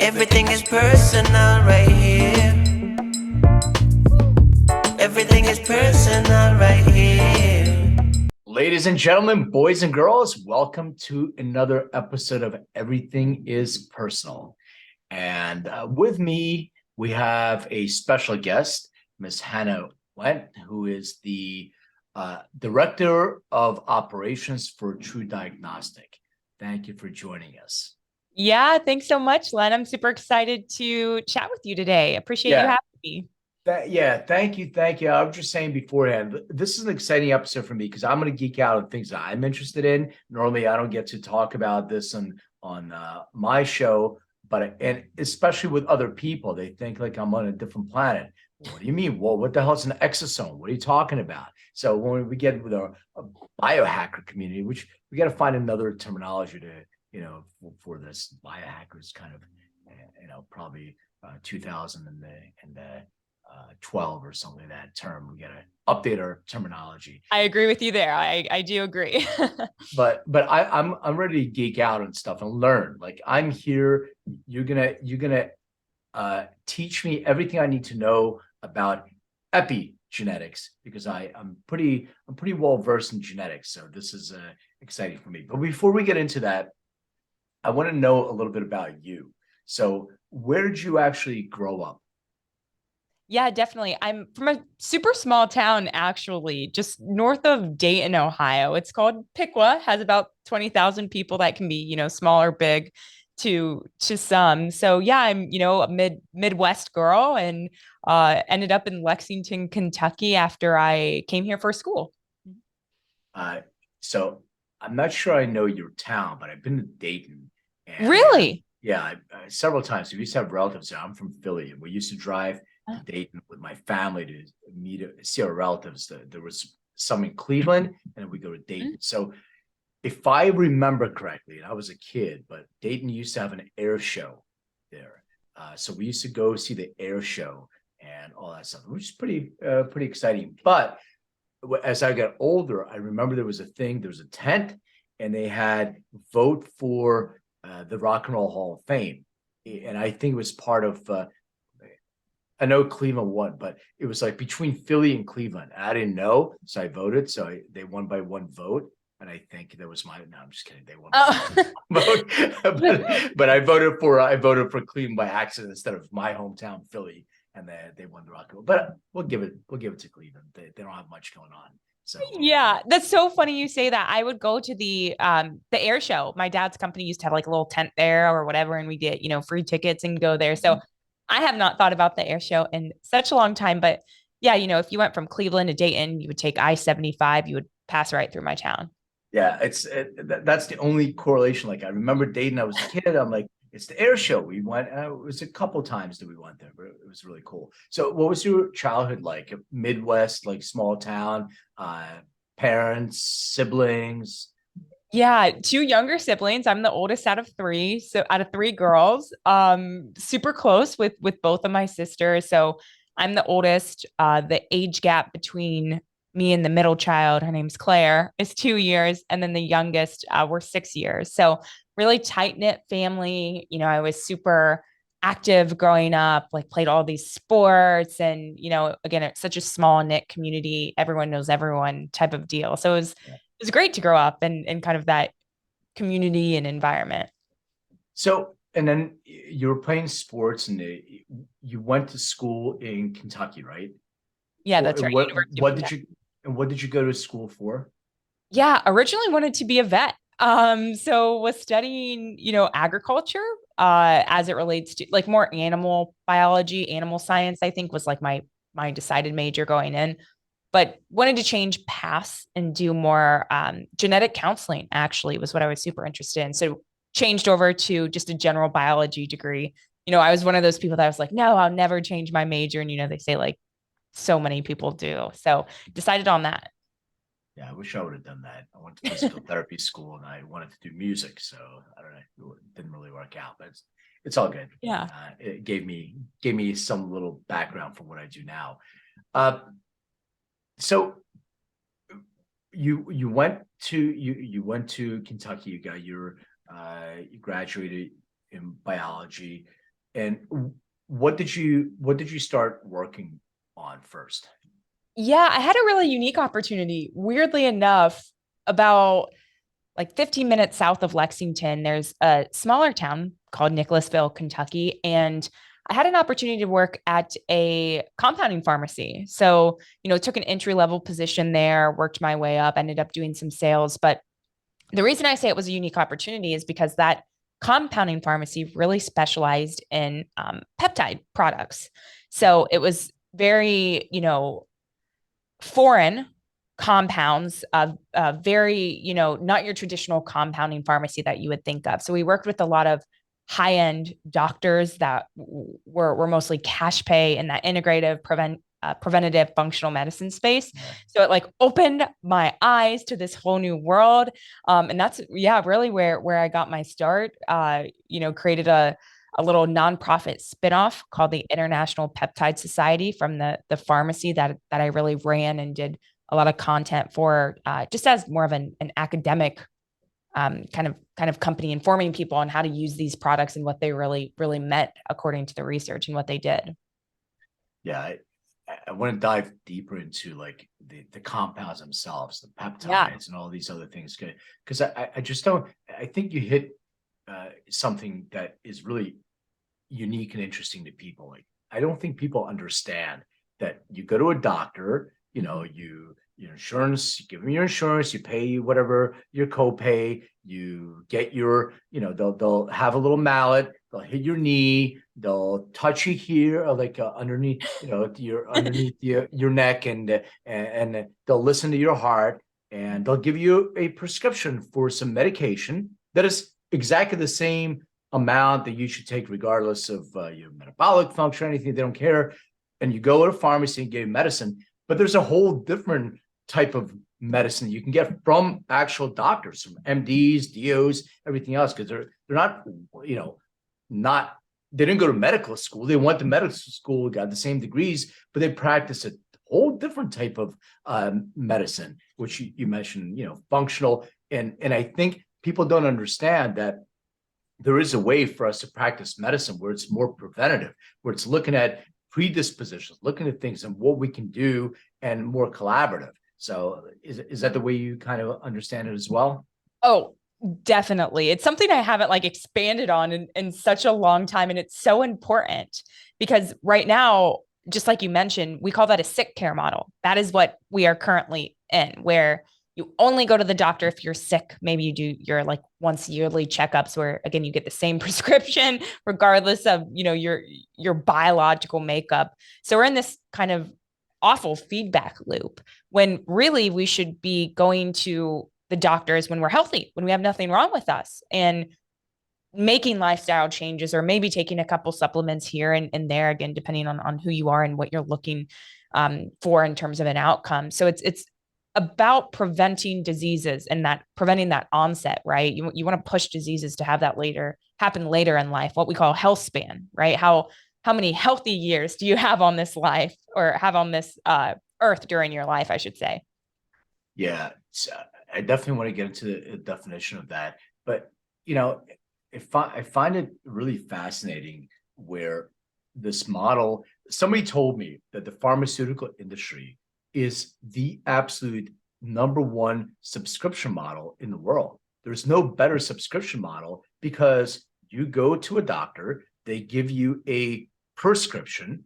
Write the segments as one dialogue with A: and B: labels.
A: Everything is personal right here. Everything is personal right here.
B: Ladies and gentlemen, boys and girls, welcome to another episode of Everything is Personal. And with me, we have a special guest, Miss Hanna Went, who is the Director of Operations for TruDiagnostic. Thank you for joining us.
C: Yeah, thanks so much, Len. I'm super excited to chat with you today. Appreciate you
B: Yeah,
C: having me.
B: thank you, thank you. I was just saying beforehand, this is an exciting episode for me because I'm going to geek out on things that I'm interested in. Normally, I don't get to talk about this on my show, but and especially with other people, they think like I'm on a different planet. What do you mean? Well, what the hell is an exosome? What are you talking about? So when we get with a biohacker community, which we got to find another terminology to, for this biohackers kind of, probably 2000 and the 12 or something, that term. We got to update our terminology.
C: I agree with you there. I do agree.
B: But I'm ready to geek out and stuff and learn. Like I'm here. You're gonna teach me everything I need to know about epigenetics because I'm pretty well versed in genetics. So this is exciting for me. But before we get into that, I want to know a little bit about you. So where did you actually grow up?
C: Yeah, definitely. I'm from a super small town, actually, just north of Dayton, Ohio. It's called Piqua, has about 20,000 people that can be, small or big to some. So yeah, I'm, a Midwest girl and ended up in Lexington, Kentucky after I came here for school.
B: Uh, so I'm not sure I know your town, but I've been to Dayton, and
C: Really?
B: yeah, several times. We used to have relatives there. I'm from Philly, and we used to drive to Dayton with my family to see our relatives. There was some in Cleveland, and we go to Dayton. So if I remember correctly, and I was a kid, but Dayton used to have an air show there. So we used to go see the air show and all that stuff, which is pretty exciting. But as I got older, I remember there was a tent, and they had vote for the Rock and Roll Hall of Fame. And I think it was part of, I know Cleveland won, but it was like between Philly and Cleveland. I didn't know, so I voted. So they won by one vote. And I think that was no, I'm just kidding. They won by one vote. but I voted for Cleveland by accident instead of my hometown, Philly, and they won the Rock and Roll. But we'll give it to Cleveland. They don't have much going on. So
C: Yeah, that's so funny you say that. I would go to the air show. My dad's company used to have like a little tent there or whatever, and we get, free tickets and go there. So I have not thought about the air show in such a long time. But yeah, if you went from Cleveland to Dayton, you would take I-75, you would pass right through my town.
B: yeah, that's the only correlation. Like I remember Dayton, I was a kid. I'm like, it's the air show. We went. It was a couple times that we went there, but it was really cool. So, what was your childhood like? Midwest, like small town, parents, siblings.
C: Yeah, two younger siblings. I'm the oldest out of three. So out of three girls, super close with both of my sisters. So I'm the oldest. The age gap between me and the middle child, her name's Claire, is 2 years, and then the youngest, we're 6 years. So really tight knit family. I was super active growing up, like played all these sports, and again, it's such a small knit community. Everyone knows everyone type of deal. So it was great to grow up in kind of that community and environment.
B: So, and then you were playing sports, and you went to school in Kentucky, right?
C: Yeah,
B: Or
C: that's right. University of Kentucky.
B: what did you go to school for?
C: Yeah, originally wanted to be a vet. So was studying, agriculture, as it relates to like more animal biology, animal science, I think was like my decided major going in, but wanted to change paths and do more genetic counseling, actually, was what I was super interested in. So changed over to just a general biology degree. I was one of those people that was like, no, I'll never change my major. And, they say like so many people do. So decided on that.
B: Yeah, I wish I would have done that. I went to physical therapy school, and I wanted to do music, so I don't know, it didn't really work out, but it's all good.
C: Yeah.
B: It gave me some little background for what I do now. Uh, so you went to Kentucky. You got your you graduated in biology. And what did you start working on first?
C: Yeah, I had a really unique opportunity. Weirdly enough, about like 15 minutes south of Lexington, there's a smaller town called Nicholasville, Kentucky. And I had an opportunity to work at a compounding pharmacy. So, took an entry level position there, worked my way up, ended up doing some sales. But the reason I say it was a unique opportunity is because that compounding pharmacy really specialized in peptide products. So it was very, foreign compounds, very, not your traditional compounding pharmacy that you would think of. So we worked with a lot of high-end doctors that were mostly cash pay in that integrative preventative functional medicine space. So it like opened my eyes to this whole new world. And that's, really where I got my start. Created a little nonprofit spinoff called the International Peptide Society from the pharmacy that I really ran and did a lot of content for, just as more of an academic kind of company, informing people on how to use these products and what they really meant according to the research and what they did.
B: Yeah, I want to dive deeper into like the compounds themselves, the peptides,
C: Yeah.
B: and all these other things, because I just don't. I think you hit something that is really unique and interesting to people. Like, I don't think people understand that you go to a doctor, your insurance, you give them your insurance, you pay whatever your copay, you get your, they'll have a little mallet, they'll hit your knee, they'll touch you here, or like underneath, your underneath your neck, and they'll listen to your heart, and they'll give you a prescription for some medication that is exactly the same amount that you should take regardless of your metabolic function or anything. They don't care. And you go to a pharmacy and get medicine, but there's a whole different type of medicine you can get from actual doctors, from MDs, DOs, everything else, because they're not, not, they didn't go to medical school. They went to medical school, got the same degrees, but they practice a whole different type of medicine, which you mentioned, functional. And I think people don't understand that there is a way for us to practice medicine where it's more preventative, where it's looking at predispositions, looking at things and what we can do, and more collaborative. So is that the way you kind of understand it as well?
C: Oh, definitely. It's something I haven't like expanded on in such a long time. And it's so important because right now, just like you mentioned, we call that a sick care model. That is what we are currently in, where you only go to the doctor if you're sick. Maybe you do your like once yearly checkups where again, you get the same prescription regardless of, your biological makeup. So we're in this kind of awful feedback loop when really we should be going to the doctors when we're healthy, when we have nothing wrong with us, and making lifestyle changes or maybe taking a couple supplements here and there, again, depending on who you are and what you're looking for in terms of an outcome. So it's about preventing diseases and preventing that onset, right? You want to push diseases to have that happen later in life, what we call health span, right? How many healthy years do you have on this life or have on this earth during your life, I should say.
B: Yeah, I definitely want to get into the definition of that. But, I find it really fascinating where this model, somebody told me that the pharmaceutical industry is the absolute number one subscription model in the world. There's no better subscription model because you go to a doctor, they give you a prescription,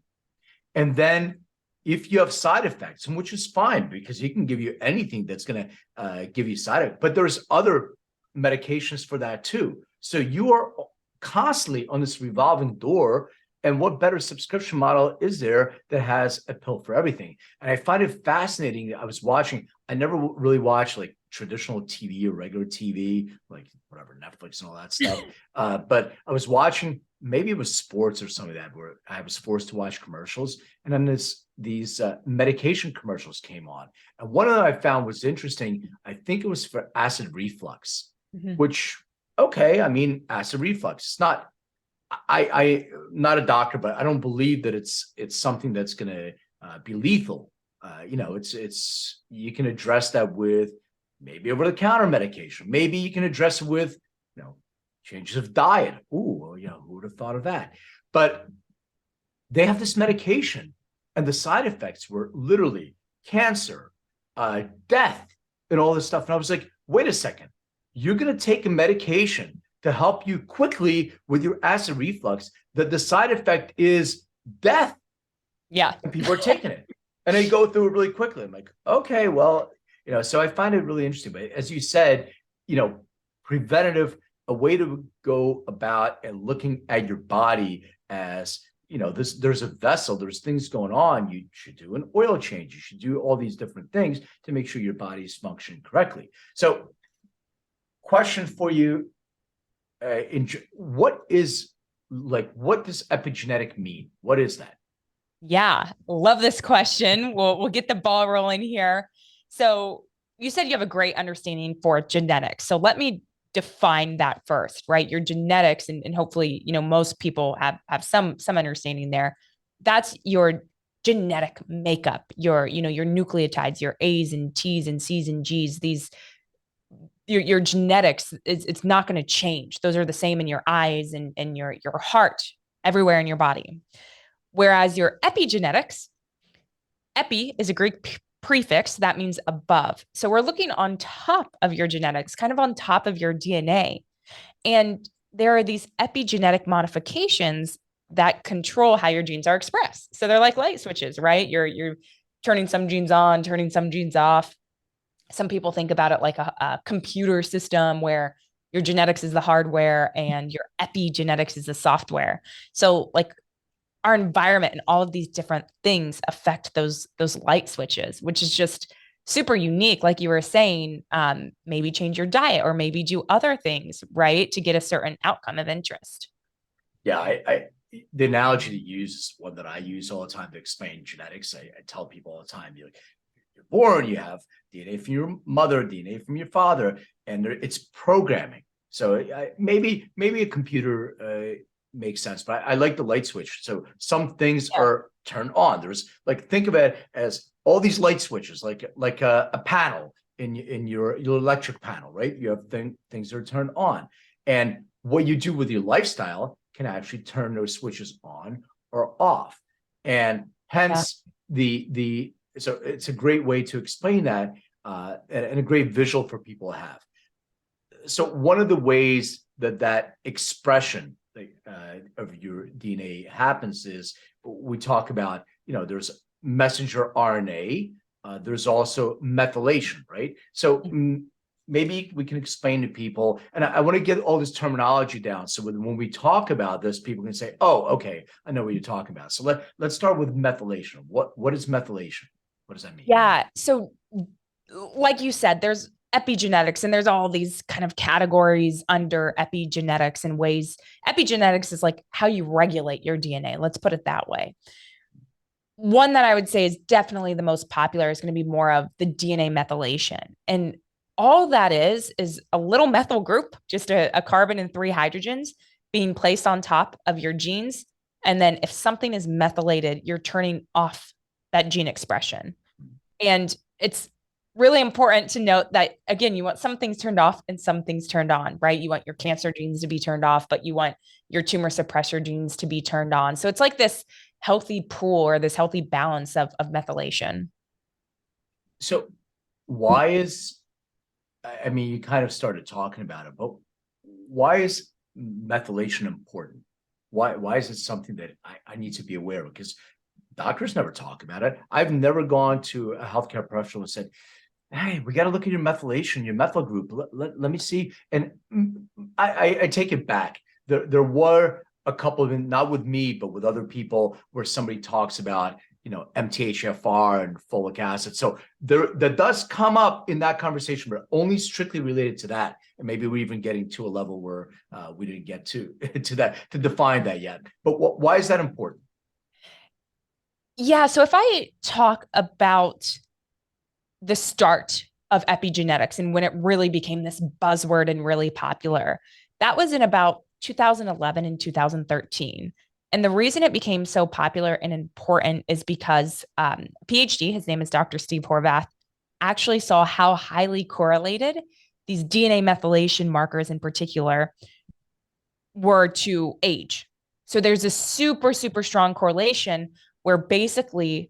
B: and then if you have side effects, and which is fine because he can give you anything that's going to give you side effects, but there's other medications for that too. So you are constantly on this revolving door. And what better subscription model is there that has a pill for everything? And I find it fascinating. I never really watched like traditional TV or regular TV, like whatever, Netflix and all that stuff. But I was watching, maybe it was sports or something like that, where I was forced to watch commercials. And then these medication commercials came on. And one of them I found was interesting. I think it was for acid reflux, which, okay, I mean, acid reflux, it's not, I not a doctor, but I don't believe that it's something that's going to be lethal. It's you can address that with maybe over the counter medication. Maybe you can address it with, changes of diet. Ooh, well, who would have thought of that? But they have this medication, and the side effects were literally cancer, death, and all this stuff. And I was like, wait a second, you're going to take a medication to help you quickly with your acid reflux, that the side effect is death.
C: Yeah.
B: And people are taking it. And they go through it really quickly. I'm like, okay, well, so I find it really interesting. But as you said, preventative, a way to go about and looking at your body as, there's a vessel, there's things going on. You should do an oil change. You should do all these different things to make sure your body is functioning correctly. So question for you, what does epigenetic mean? What is that?
C: Yeah, love this question. We'll get the ball rolling here. So you said you have a great understanding for genetics. So let me define that first, right? Your genetics, and hopefully, most people have some understanding there. That's your genetic makeup, your nucleotides, your A's and T's and C's and G's. Your genetics it's not going to change. Those are the same in your eyes and your heart, everywhere in your body. Whereas your epigenetics, epi is a Greek prefix that means above. So we're looking on top of your genetics, kind of on top of your DNA. And there are these epigenetic modifications that control how your genes are expressed. So they're like light switches, right? You're turning some genes on, turning some genes off. Some people think about it like a computer system where your genetics is the hardware and your epigenetics is the software. So like our environment and all of these different things affect those light switches, which is just super unique. Like you were saying, maybe change your diet or maybe do other things, right, to get a certain outcome of interest.
B: Yeah, I the analogy to use is one that I use all the time to explain genetics. I tell people all the time, you're born, you have DNA from your mother, DNA from your father, and it's programming. So maybe a computer makes sense, but I like the light switch. So some things are turned on. There's think of it as all these light switches, like a panel in your electric panel, right? You have things that are turned on, and what you do with your lifestyle can actually turn those switches on or off, and hence so it's a great way to explain that, and a great visual for people to have. So one of the ways that expression of your DNA happens is we talk about, there's messenger RNA, there's also methylation, right? So maybe we can explain to people, and I want to get all this terminology down. So when we talk about this, people can say, oh, okay, I know what you're talking about. So let's start with methylation. What is methylation? What does that mean?
C: Yeah. So like you said, there's epigenetics and there's all these kind of categories under epigenetics and ways. Epigenetics is like how you regulate your DNA. Let's put it that way. One that I would say is definitely the most popular is going to be more of the DNA methylation. And all that is a little methyl group, just a carbon and 3 hydrogens being placed on top of your genes. And then if something is methylated, you're turning off that gene expression. And it's really important to note that, again, you want some things turned off and some things turned on, right? You want your cancer genes to be turned off, but you want your tumor suppressor genes to be turned on. So it's like this healthy pool or this healthy balance of methylation.
B: So why is, I mean, you kind of started talking about it, but why is methylation important? Why is it something that I need to be aware of? Because doctors never talk about it. I've never gone to a healthcare professional and said, hey, we got to look at your methylation, your methyl group. Let me see. And I take it back. There were a couple of, not with me, but with other people, where somebody talks about, MTHFR and folic acid. So that does come up in that conversation, but only strictly related to that. And maybe we're even getting to a level where we didn't get to that, to define that yet. But why is that important?
C: Yeah. So if I talk about the start of epigenetics and when it really became this buzzword and really popular, that was in about 2011 and 2013. And the reason it became so popular and important is because PhD, his name is Dr. Steve Horvath, actually saw how highly correlated these DNA methylation markers in particular were to age. So there's a super, super strong correlation where basically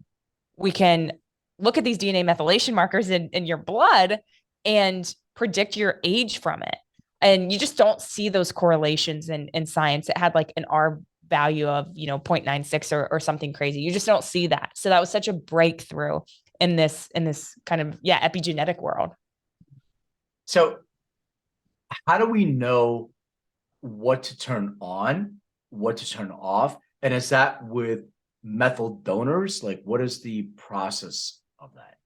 C: we can look at these DNA methylation markers in your blood and predict your age from it. And you just don't see those correlations in science. It had like an R value of, 0.96 or something crazy. You just don't see that. So that was such a breakthrough in this kind of, epigenetic world.
B: So how do we know what to turn on, what to turn off? And is that with methyl donors? Like, what is the process of that?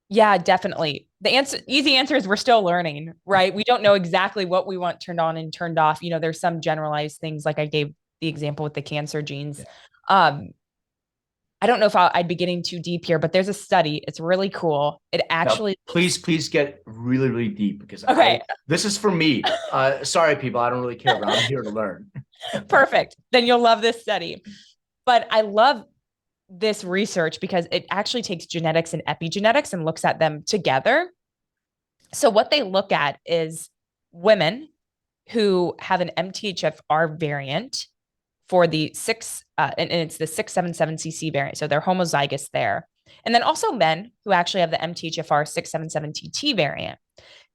C: Yeah, definitely. The easy answer is we're still learning, right? We don't know exactly what we want turned on and turned off. There's some generalized things, like I gave the example with the cancer genes.
B: Yeah.
C: I don't know if I'd be getting too deep here, but there's a study. It's really cool. It actually
B: now, please get really, really deep, because
C: okay.
B: This is for me. Sorry, people, I don't really care, but I'm here to learn.
C: Perfect. Then you'll love this study. But I love this research because it actually takes genetics and epigenetics and looks at them together. So what they look at is women who have an MTHFR variant for the and it's the 677CC variant. So they're homozygous there. And then also men who actually have the MTHFR 677TT variant.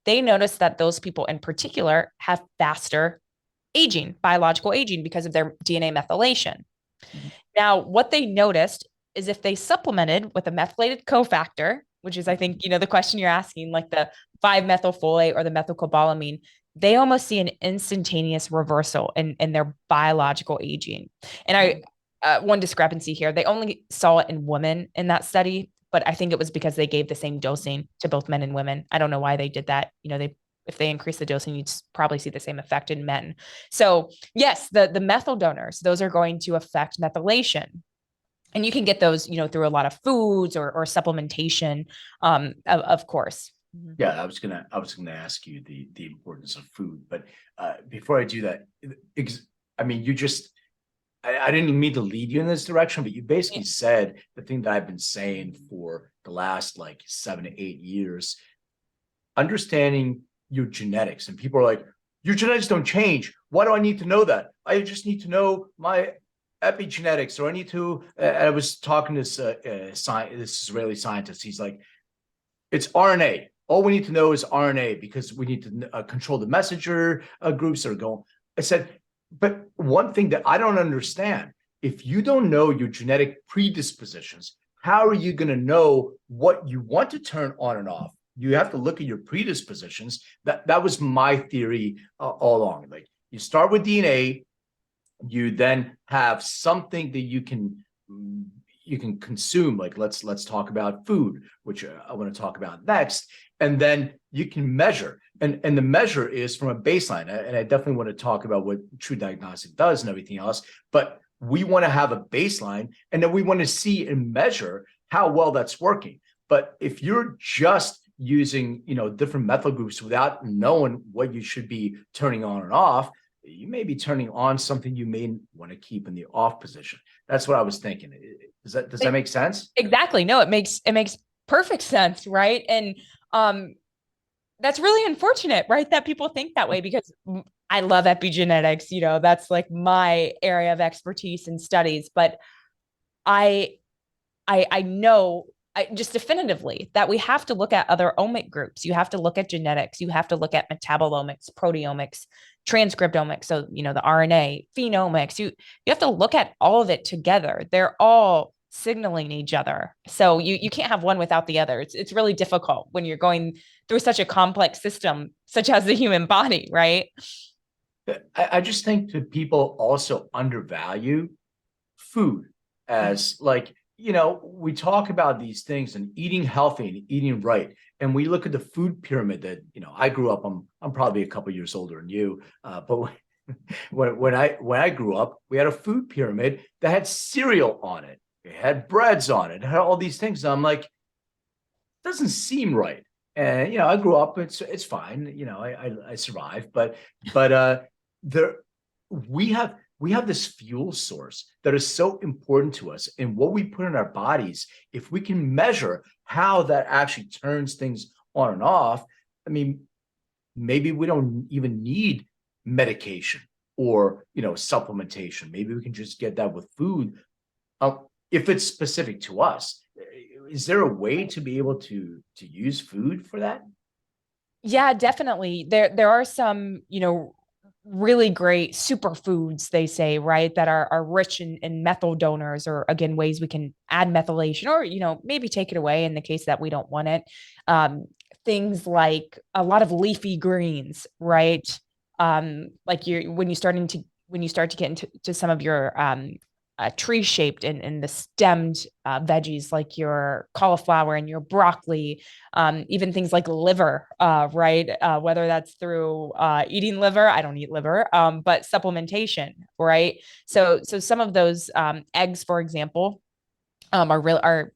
C: They notice that those people in particular have faster aging, biological aging, because of their DNA methylation. Mm-hmm. Now, what they noticed is if they supplemented with a methylated cofactor, which is, I think, the question you're asking, like the 5-methylfolate or the methylcobalamin, they almost see an instantaneous reversal in their biological aging. And one discrepancy here, they only saw it in women in that study, but I think it was because they gave the same dosing to both men and women. I don't know why they did that. If they increase the dosing, you'd probably see the same effect in men. So yes, the methyl donors, those are going to affect methylation. And you can get those, through a lot of foods or supplementation, of course.
B: Yeah, I was gonna ask you the importance of food, but before I do that, I mean, I didn't mean to lead you in this direction, but you basically said the thing that I've been saying for the last like 7 to 8 years: understanding your genetics. And people are like, your genetics don't change. Why do I need to know that? I just need to know my epigenetics, or I need to. I was talking to this Israeli scientist. He's like, it's RNA. All we need to know is RNA, because we need to control the messenger groups that are going. I said, but one thing that I don't understand, if you don't know your genetic predispositions, how are you going to know what you want to turn on and off? You have to look at your predispositions. That was my theory all along. Like, you start with DNA, you then have something that you can consume. Like, let's talk about food, which I want to talk about next. And then you can measure, and the measure is from a baseline. And I definitely want to talk about what TruDiagnostic does and everything else, but we want to have a baseline, and then we want to see and measure how well that's working. But if you're just using, different methyl groups without knowing what you should be turning on and off, you may be turning on something you may want to keep in the off position. That's what I was thinking. Does that make sense? Exactly.
C: No, it makes perfect sense, right? And that's really unfortunate, right? That people think that way, because I love epigenetics, that's like my area of expertise and studies. But I know just definitively that we have to look at other omic groups. You have to look at genetics. You have to look at metabolomics, proteomics, transcriptomics. So, the RNA, phenomics, you have to look at all of it together. They're all signaling each other. So you can't have one without the other. It's really difficult when you're going through such a complex system, such as the human body, right?
B: I just think that people also undervalue food as like, we talk about these things and eating healthy and eating right. And we look at the food pyramid that, I grew up, I'm probably a couple years older than you. But when I grew up, we had a food pyramid that had cereal on it. It had breads on it. It had all these things. And I'm like, doesn't seem right. And, I grew up, it's fine. I survived, but we have this fuel source that is so important to us, and what we put in our bodies. If we can measure how that actually turns things on and off, I mean, maybe we don't even need medication. or, supplementation. Maybe we can just get that with food. If it's specific to us, is there a way to be able to use food for that?
C: Yeah, definitely. There are some, really great superfoods, they say, right, that are rich in methyl donors, or again, ways we can add methylation, or, maybe take it away in the case that we don't want it. Things like a lot of leafy greens, right? Like when you start to get into some of your tree shaped and the stemmed veggies, like your cauliflower and your broccoli, even things like liver, right? Whether that's through eating liver, I don't eat liver, but supplementation, right? So some of those eggs, for example, are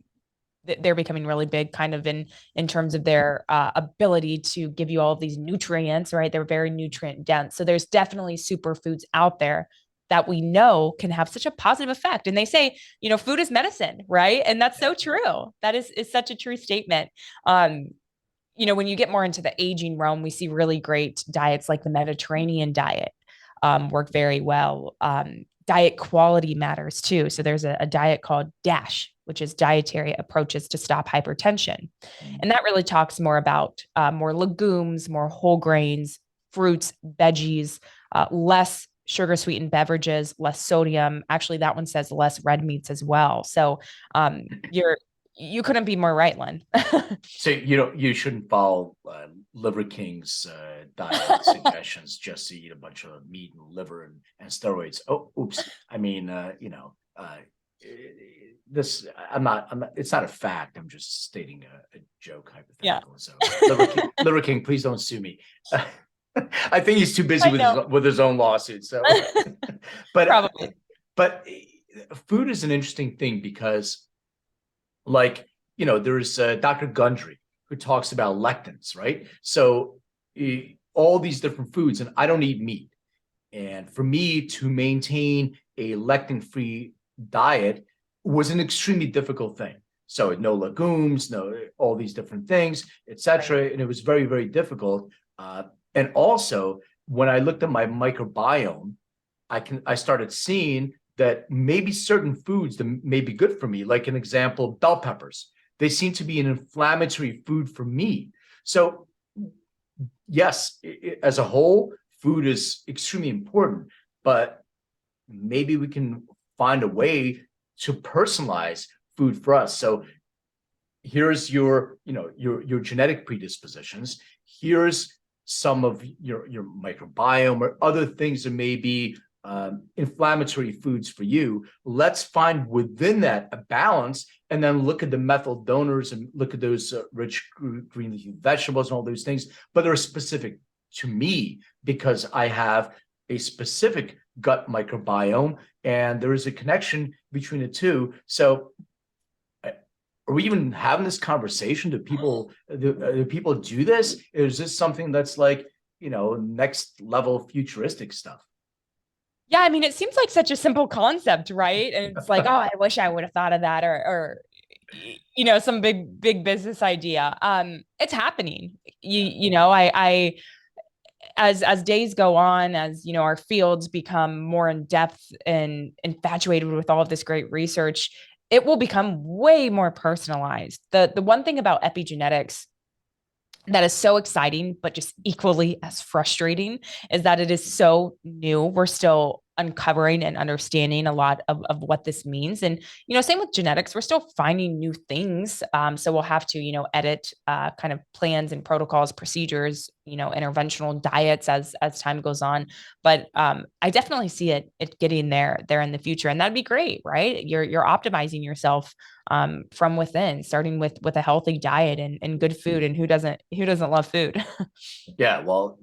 C: they're becoming really big, kind of in terms of their ability to give you all of these nutrients, right? They're very nutrient dense. So there's definitely superfoods out there that we know can have such a positive effect. And they say, food is medicine, right? And that's so true. That is such a true statement. When you get more into the aging realm, we see really great diets like the Mediterranean diet work very well. Diet quality matters too. So there's a diet called DASH, which is dietary approaches to stop hypertension. And that really talks more about more legumes, more whole grains, fruits, veggies, less sugar sweetened beverages, less sodium. Actually, that one says less red meats as well. So you couldn't be more right, Len.
B: So you shouldn't follow Liver King's diet suggestions just to eat a bunch of meat and liver and steroids. Oh, oops. I mean, this I'm not. It's not a fact. I'm just stating a joke hypothetical.
C: Yeah.
B: So Liver King, please don't sue me. I think he's too busy with his own lawsuit. So, but
C: probably.
B: But food is an interesting thing because, like, there's Dr. Gundry who talks about lectins, right? So all these different foods, and I don't eat meat. And for me to maintain a lectin-free diet was an extremely difficult thing. So no legumes, no all these different things, etc. Right. And it was very, very difficult. And also, when I looked at my microbiome, I started seeing that maybe certain foods that may be good for me, like an example, bell peppers. They seem to be an inflammatory food for me. So yes, as a whole, food is extremely important, but maybe we can find a way to personalize food for us. So here's your genetic predispositions. Here's some of your microbiome or other things that may be inflammatory foods for you. Let's find within that a balance, and then look at the methyl donors and look at those rich green leafy vegetables and all those things, but they're specific to me because I have a specific gut microbiome, and there is a connection between the two. So are we even having this conversation? Do people do this? Is this something that's like, next level futuristic stuff?
C: Yeah, I mean, it seems like such a simple concept, right? And it's like, oh, I wish I would have thought of that, or some big business idea. It's happening. I as days go on, as our fields become more in depth and infatuated with all of this great research, it will become way more personalized. The one thing about epigenetics that is so exciting, but just equally as frustrating, is that it is so new. We're still uncovering and understanding a lot of what this means. And, same with genetics, we're still finding new things. So we'll have to, edit kind of plans and protocols, procedures, interventional diets as time goes on. But I definitely see it getting there in the future. And that'd be great, right? You're optimizing yourself from within, starting with a healthy diet and good food. And who doesn't love food?
B: Yeah, well,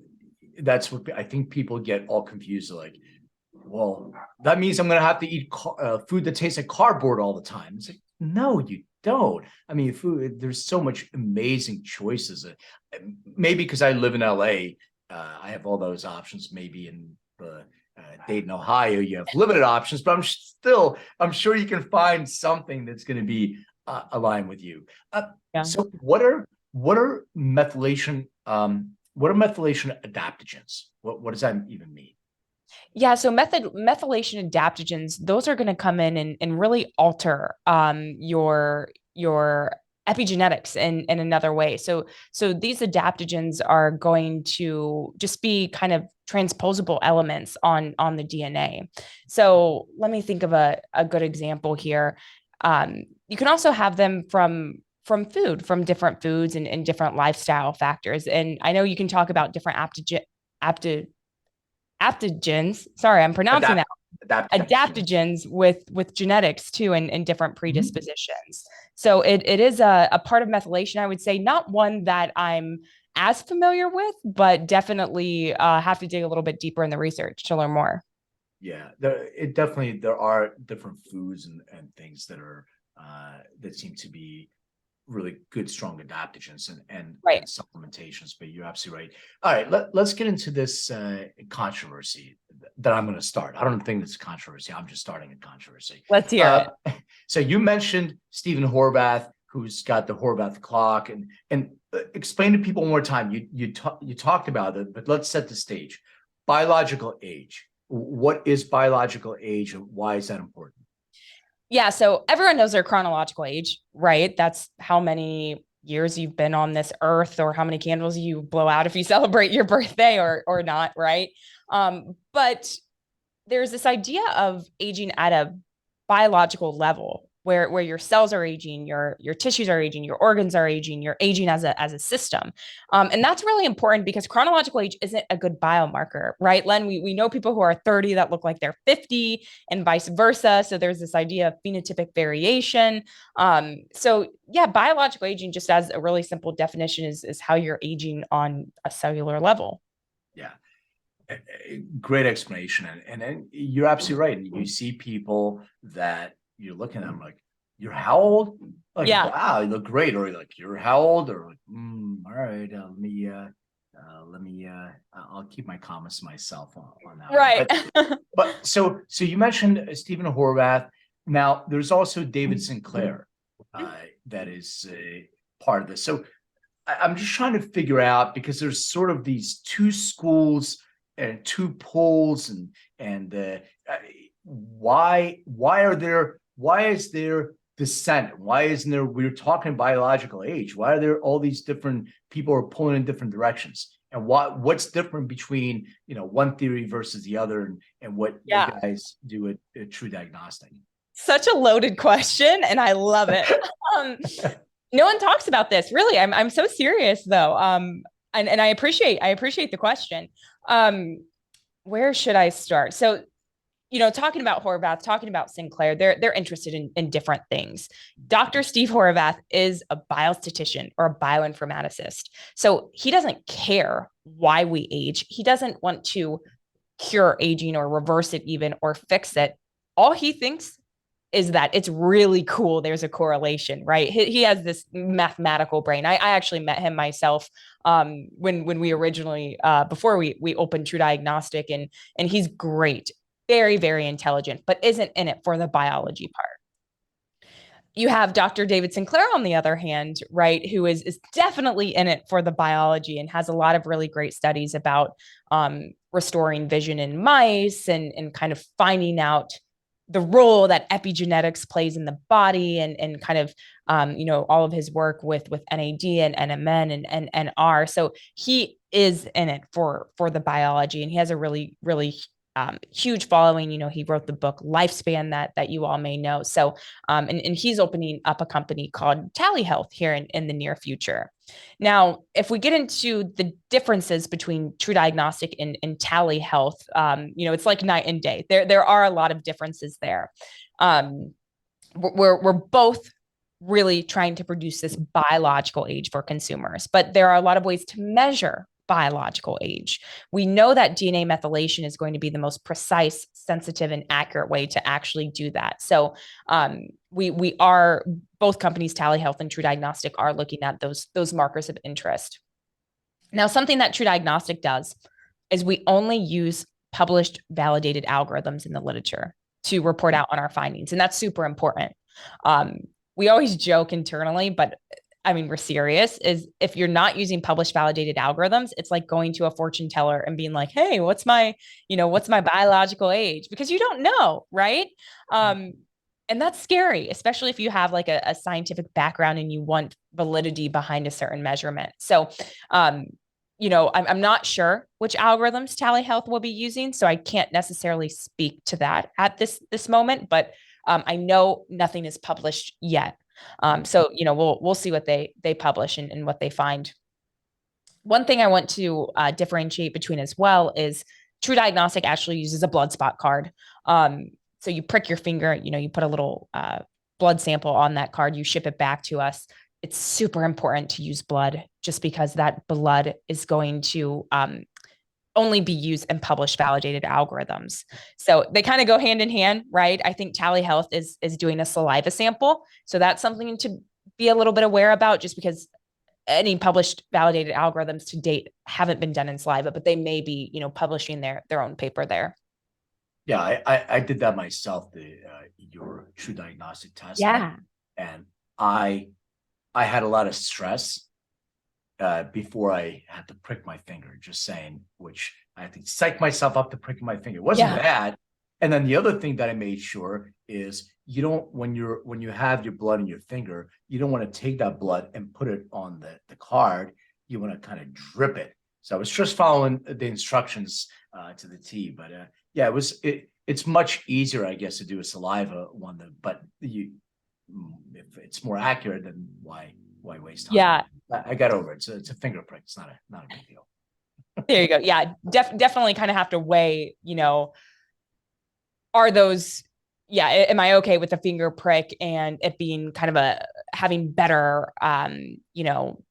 B: that's what I think people get all confused. Like, well, that means I'm going to have to eat food that tastes like cardboard all the time. It's like, no, you don't. I mean, food, there's so much amazing choices. Maybe because I live in LA, I have all those options. Maybe in Dayton, Ohio, you have limited options, but I'm sure you can find something that's going to be aligned with you.
C: Yeah.
B: So what are methylation? What are methylation adaptogens? What does that even mean?
C: Yeah, so methylation adaptogens, those are going to come in and really alter your epigenetics in another way. So these adaptogens are going to just be kind of transposable elements on the DNA. So let me think of a good example here. You can also have them from food, from different foods and different lifestyle factors. And I know you can talk about different aptogens. Sorry, I'm pronouncing that.
B: Adapt adaptogens.
C: Adaptogens with genetics too, and different predispositions. So it is a part of methylation. I would say not one that I'm as familiar with, but definitely have to dig a little bit deeper in the research to learn more.
B: Yeah, there are different foods and things that are that seem to be really good, strong adaptogens and
C: Right.
B: supplementations. But you're absolutely right. All right, let's get into this controversy that I'm going to start. I don't think it's a controversy. I'm just starting a controversy.
C: Let's hear it.
B: So you mentioned Stephen Horvath, who's got the Horvath clock, and explain to people one more time. You talked about it, but let's set the stage. Biological age. What is biological age, and why is that important?
C: Yeah, so everyone knows their chronological age, right? That's how many years you've been on this earth or how many candles you blow out if you celebrate your birthday or not, right? But there's this idea of aging at a biological level where your cells are aging, your tissues are aging, your organs are aging, you're aging as a system. And that's really important because chronological age isn't a good biomarker, right? Len, we know people who are 30 that look like they're 50 and vice versa. So there's this idea of phenotypic variation. So yeah, biological aging, just as a really simple definition, is how you're aging on a cellular level.
B: Yeah. Great explanation. And you're absolutely right. And you see people that you're looking at them like, you're how old? Like,
C: Yeah.
B: wow, you look great. Or like, you're how old? Or like, all right, I'll keep my comments to myself on that.
C: Right.
B: But so you mentioned Stephen Horvath. Now there's also David Sinclair that is part of this. So I'm just trying to figure out, because there's sort of these two schools and two poles, and why is there dissent? Why isn't there? We're talking biological age. Why are there all these different people are pulling in different directions? And what's different between one theory versus the other, and what you guys do at TruDiagnostic?
C: Such a loaded question, and I love it. No one talks about this, really. I'm so serious though. And I appreciate the question. Where should I start? So, talking about Horvath, talking about Sinclair, they're interested in different things. Dr. Steve Horvath is a biostatistician or a bioinformaticist. So he doesn't care why we age. He doesn't want to cure aging or reverse it even or fix it. All he thinks is that it's really cool. There's a correlation, right? He has this mathematical brain. I actually met him myself when we originally before we opened TruDiagnostic, and he's great, very, very intelligent, but isn't in it for the biology part. You have Dr. David Sinclair, on the other hand, right, who is definitely in it for the biology and has a lot of really great studies about restoring vision in mice and kind of finding out the role that epigenetics plays in the body, and kind of all of his work with NAD and NMN and NR. So he is in it for the biology, and he has a really, really huge following. He wrote the book Lifespan that you all may know. So and he's opening up a company called Tally Health here in the near future. Now, if we get into the differences between TruDiagnostic and Tally Health, it's like night and day. There are a lot of differences there. We're both really trying to produce this biological age for consumers, but there are a lot of ways to measure biological age. We know that DNA methylation is going to be the most precise, sensitive, and accurate way to actually do that. So we are, both companies, Tally Health and TruDiagnostic, are looking at those markers of interest. Now, something that TruDiagnostic does is we only use published, validated algorithms in the literature to report out on our findings, and that's super important. We always joke internally, but I mean, we're serious, is if you're not using published validated algorithms, it's like going to a fortune teller and being like, hey, what's my biological age? Because you don't know, right? And that's scary, especially if you have like a scientific background and you want validity behind a certain measurement. So, I'm not sure which algorithms Telehealth will be using, so I can't necessarily speak to that at this moment. But I know nothing is published yet. So we'll see what they publish and what they find. One thing I want to differentiate between as well is TruDiagnostic actually uses a blood spot card. So you prick your finger, you put a little blood sample on that card, you ship it back to us. It's super important to use blood just because that blood is going to only be used in published validated algorithms. So they kind of go hand in hand, right? I think Telehealth is doing a saliva sample. So that's something to be a little bit aware about, just because any published validated algorithms to date haven't been done in saliva, but they may be, publishing their own paper there.
B: Yeah, I did that myself, your TruDiagnostic test.
C: Yeah.
B: And I had a lot of stress before I had to prick my finger, just saying, which I had to psych myself up to pricking my finger. It wasn't bad. And then the other thing that I made sure is you don't, when you have your blood in your finger, you don't want to take that blood and put it on the card. You want to kind of drip it. So I was just following the instructions to the T. But yeah, it's much easier, I guess, to do a saliva one, but if it's more accurate, then why waste time?
C: Yeah.
B: I got over it. It's a finger prick. It's not a big deal.
C: There you go. Yeah, definitely kind of have to weigh, are those, am I okay with the finger prick and it being kind of having better,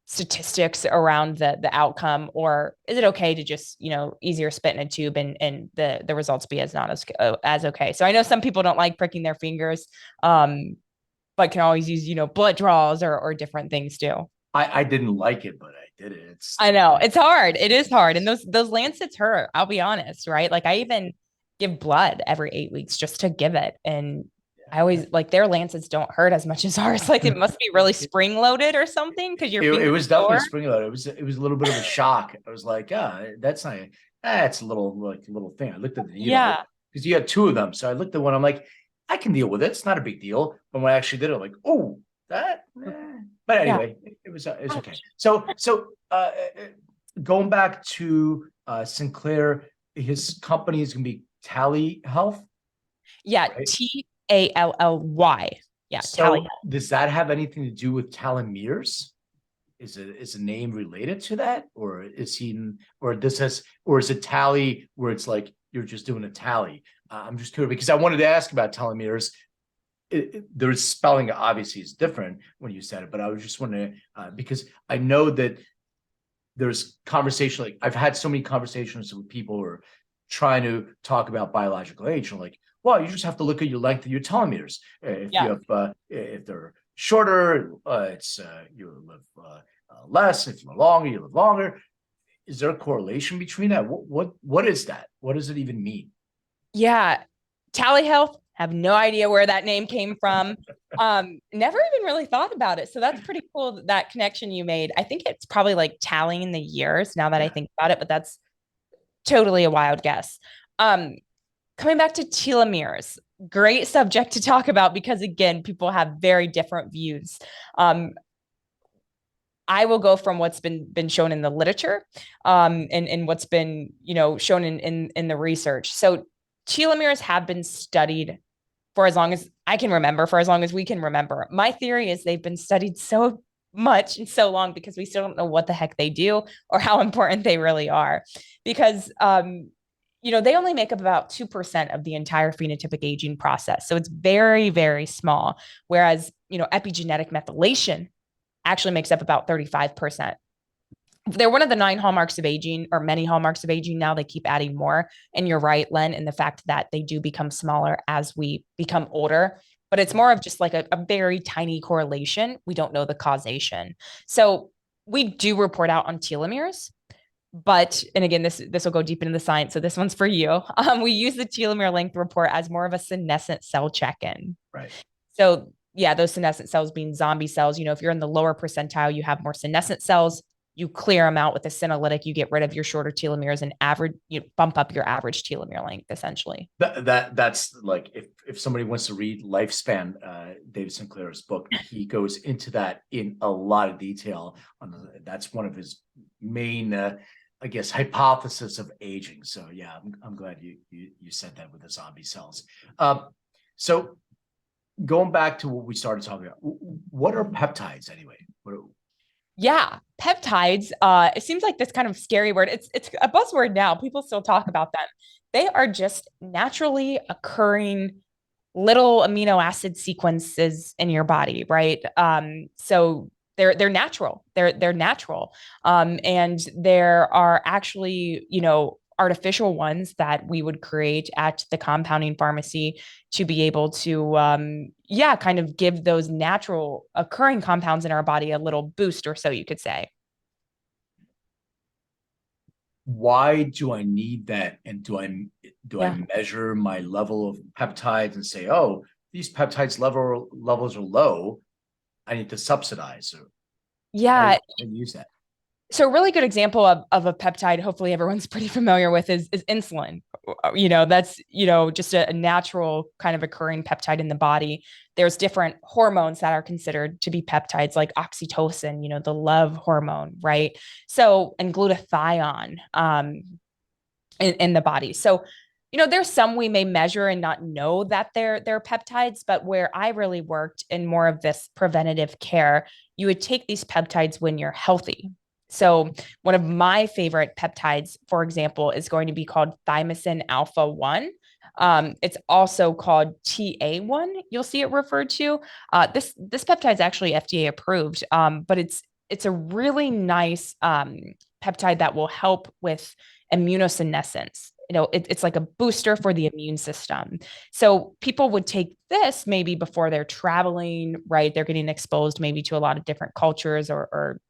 C: statistics around the outcome, or is it okay to just, easier spit in a tube and the results be not as okay? So I know some people don't like pricking their fingers, but can always use, blood draws or different things too.
B: I didn't like it, but I did it.
C: I know it's hard. It is hard. And those lancets hurt. I'll be honest, right? Like I even give blood every 8 weeks just to give it. And I always like their lancets don't hurt as much as ours. Like it must be really spring loaded or something. Cause
B: it was definitely spring loaded. It was a little bit of a shock. I was like, that's not, it's a little thing. I looked at the needle.
C: Yeah.
B: Because you had two of them. So I looked at one, I'm like, I can deal with it. It's not a big deal. But when I actually did it, I'm like, oh, that. But anyway, it was okay. So going back to Sinclair, his company is going to be Telehealth.
C: Yeah, right? Tally. Yeah.
B: So
C: Telehealth.
B: Does that have anything to do with telomeres? Is a name related to that, or is it tally where it's like you're just doing a tally? I'm just curious because I wanted to ask about telomeres. There's spelling obviously is different when you said it, but I was just wondering because I know that there's conversation. Like I've had so many conversations with people who are trying to talk about biological age, and like, well, you just have to look at your length of your telomeres. If you have, if they're shorter, it's you live less. If you're longer, you live longer. Is there a correlation between that? What is that? What does it even mean?
C: Yeah, Telehealth. Have no idea where that name came from. Never even really thought about it. So that's pretty cool, that connection you made. I think it's probably like tallying the years now that I think about it, but that's totally a wild guess. Coming back to telomeres, great subject to talk about because again, people have very different views. I will go from what's been shown in the literature, and what's been, shown in the research. So telomeres have been studied for as long as I can remember, for as long as we can remember. My theory is they've been studied so much and so long because we still don't know what the heck they do or how important they really are. Because, they only make up about 2% of the entire phenotypic aging process. So it's very, very small. Whereas, epigenetic methylation actually makes up about 35%. They're one of the 9 hallmarks of aging, or many hallmarks of aging. Now they keep adding more. And you're right, Len, in the fact that they do become smaller as we become older, but it's more of just like a very tiny correlation. We don't know the causation. So we do report out on telomeres, but, and again, this will go deep into the science. So this one's for you. We use the telomere length report as more of a senescent cell check-in.
B: Right.
C: So yeah, those senescent cells being zombie cells. If you're in the lower percentile, you have more senescent cells. You clear them out with a senolytic, you get rid of your shorter telomeres and you bump up your average telomere length, essentially.
B: That's like, if somebody wants to read Lifespan, David Sinclair's book, he goes into that in a lot of detail. That's one of his main, I guess, hypothesis of aging. So yeah, I'm glad you said that with the zombie cells. So going back to what we started talking about, what are peptides anyway?
C: Yeah, peptides. It seems like this kind of scary word. It's a buzzword now. People still talk about them. They are just naturally occurring little amino acid sequences in your body, right? So they're natural. They're natural. And there are actually, artificial ones that we would create at the compounding pharmacy to be able to kind of give those natural occurring compounds in our body a little boost, or so you could say.
B: Why do I need that? And do I
C: Yeah.
B: measure my level of peptides and say, oh, these peptides levels are low, I need to subsidize? Or how
C: Yeah.
B: do you use that?
C: So a really good example of a peptide, hopefully everyone's pretty familiar with, is insulin. That's, just a natural kind of occurring peptide in the body. There's different hormones that are considered to be peptides, like oxytocin, the love hormone, right? So, and glutathione in the body. So, there's some we may measure and not know that they're peptides, but where I really worked in more of this preventative care, you would take these peptides when you're healthy. So one of my favorite peptides, for example, is going to be called thymosin alpha 1. It's also called TA1. You'll see it referred to. This peptide is actually FDA approved, but it's a really nice peptide that will help with immunosenescence. It's like a booster for the immune system. So people would take this maybe before they're traveling, right? They're getting exposed maybe to a lot of different cultures or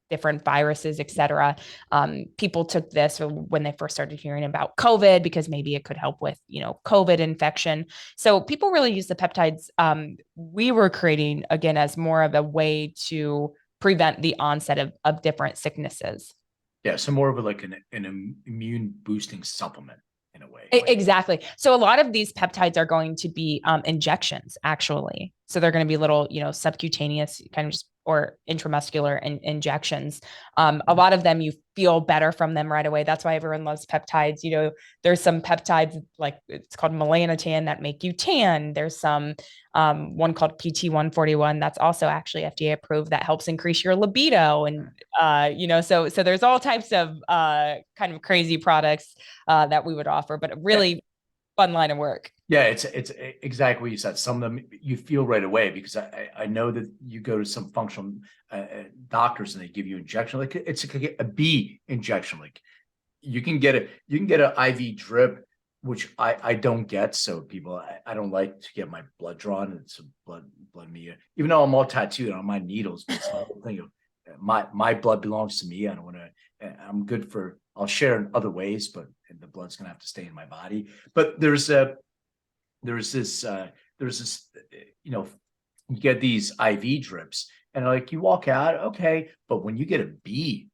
C: different viruses, et cetera. People took this when they first started hearing about COVID because maybe it could help with, COVID infection. So people really use the peptides we were creating, again, as more of a way to prevent the onset of different sicknesses.
B: Yeah, so more of an immune boosting supplement in a way.
C: Exactly. So a lot of these peptides are going to be injections, actually. So they're going to be little, subcutaneous kind of or intramuscular injections. A lot of them you feel better from them right away. That's why everyone loves peptides. There's some peptides like it's called melanotan that make you tan. There's some one called PT141 that's also actually FDA approved that helps increase your libido. And so there's all types of kind of crazy products that we would offer, but really fun line of work.
B: Yeah, it's exactly what you said. Some of them you feel right away because I know that you go to some functional doctors and they give you injection, like it's a B injection. Like you can get an IV drip, which I don't get. So people, I don't like to get my blood drawn. It's a blood media, even though I'm all tattooed on my needles. But it's the whole thing of my blood belongs to me. I don't want to. I'm good for. I'll share in other ways, but the blood's gonna have to stay in my body. But there's this, you get these IV drips and like you walk out, okay, but when you get a B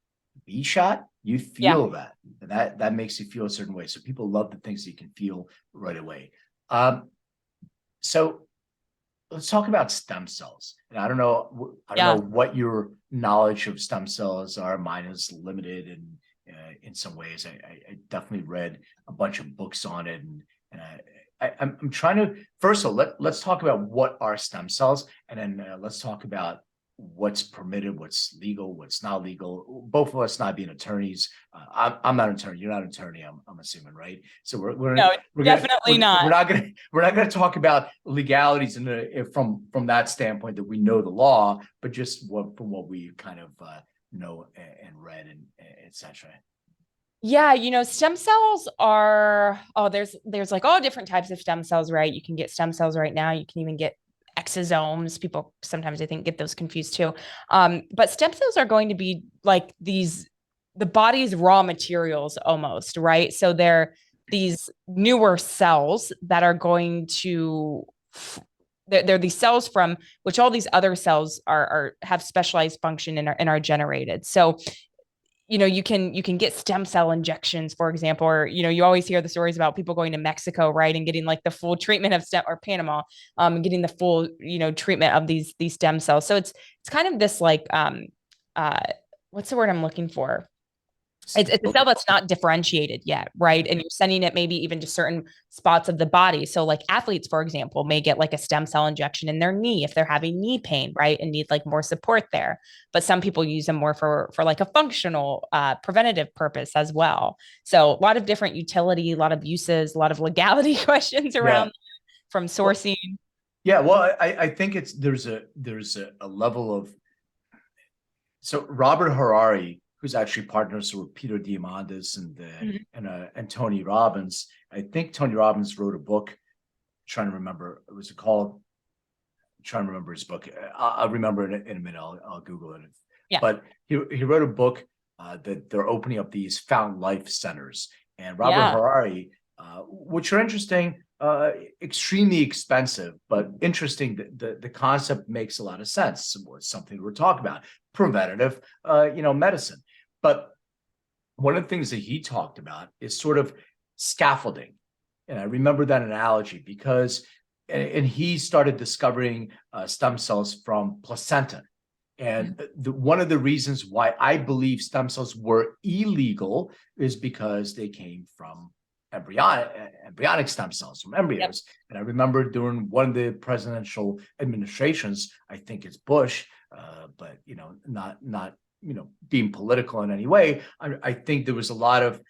B: shot, you feel that makes you feel a certain way. So people love the things that you can feel right away. So let's talk about stem cells. And I don't know what your knowledge of stem cells are. Mine is limited, and in some ways, I definitely read a bunch of books on it, and I'm trying to first of all let's talk about what are stem cells, and then let's talk about what's permitted, what's legal, what's not legal. Both of us not being attorneys. I'm not an attorney. You're not an attorney. I'm assuming, right? So we're
C: definitely not.
B: We're not gonna talk about legalities from that standpoint that we know the law, but just from what we kind of know and read and etc.
C: Yeah, stem cells are, there's like all different types of stem cells, right? You can get stem cells right now. You can even get exosomes. People sometimes I think get those confused too. But stem cells are going to be like the body's raw materials almost, right? So they're these newer cells that are going to they're these cells from which all these other cells are have specialized function and are generated. So you can get stem cell injections, for example, or you always hear the stories about people going to Mexico, right, and getting like the full treatment of stem, or Panama, and getting the full treatment of these stem cells. So it's kind of this like uh what's the word I'm looking for? It's a cell that's not differentiated yet, right? And you're sending it maybe even to certain spots of the body. So like athletes, for example, may get like a stem cell injection in their knee if they're having knee pain, right? And need like more support there. But some people use them more for like a functional preventative purpose as well. So a lot of different utility, a lot of uses, a lot of legality questions around from sourcing.
B: Yeah, well, I think there's a level of, so Robert Harari, who's actually partners with Peter Diamandis and Tony Robbins. I think Tony Robbins wrote a book. I'm trying to remember, what was it called? I'm trying to remember his book. I'll remember it in a minute. I'll Google it.
C: Yeah.
B: But he wrote a book that they're opening up these found life centers. And Robert Harari, which are interesting, extremely expensive, but interesting. The concept makes a lot of sense. It's something we're talking about, preventative, medicine. But one of the things that he talked about is sort of scaffolding. And I remember that analogy because, and he started discovering stem cells from placenta. And one of the reasons why I believe stem cells were illegal is because they came from embryonic stem cells, from embryos. Yep. And I remember during one of the presidential administrations, I think it's Bush, but not being political in any way, I think there was a lot of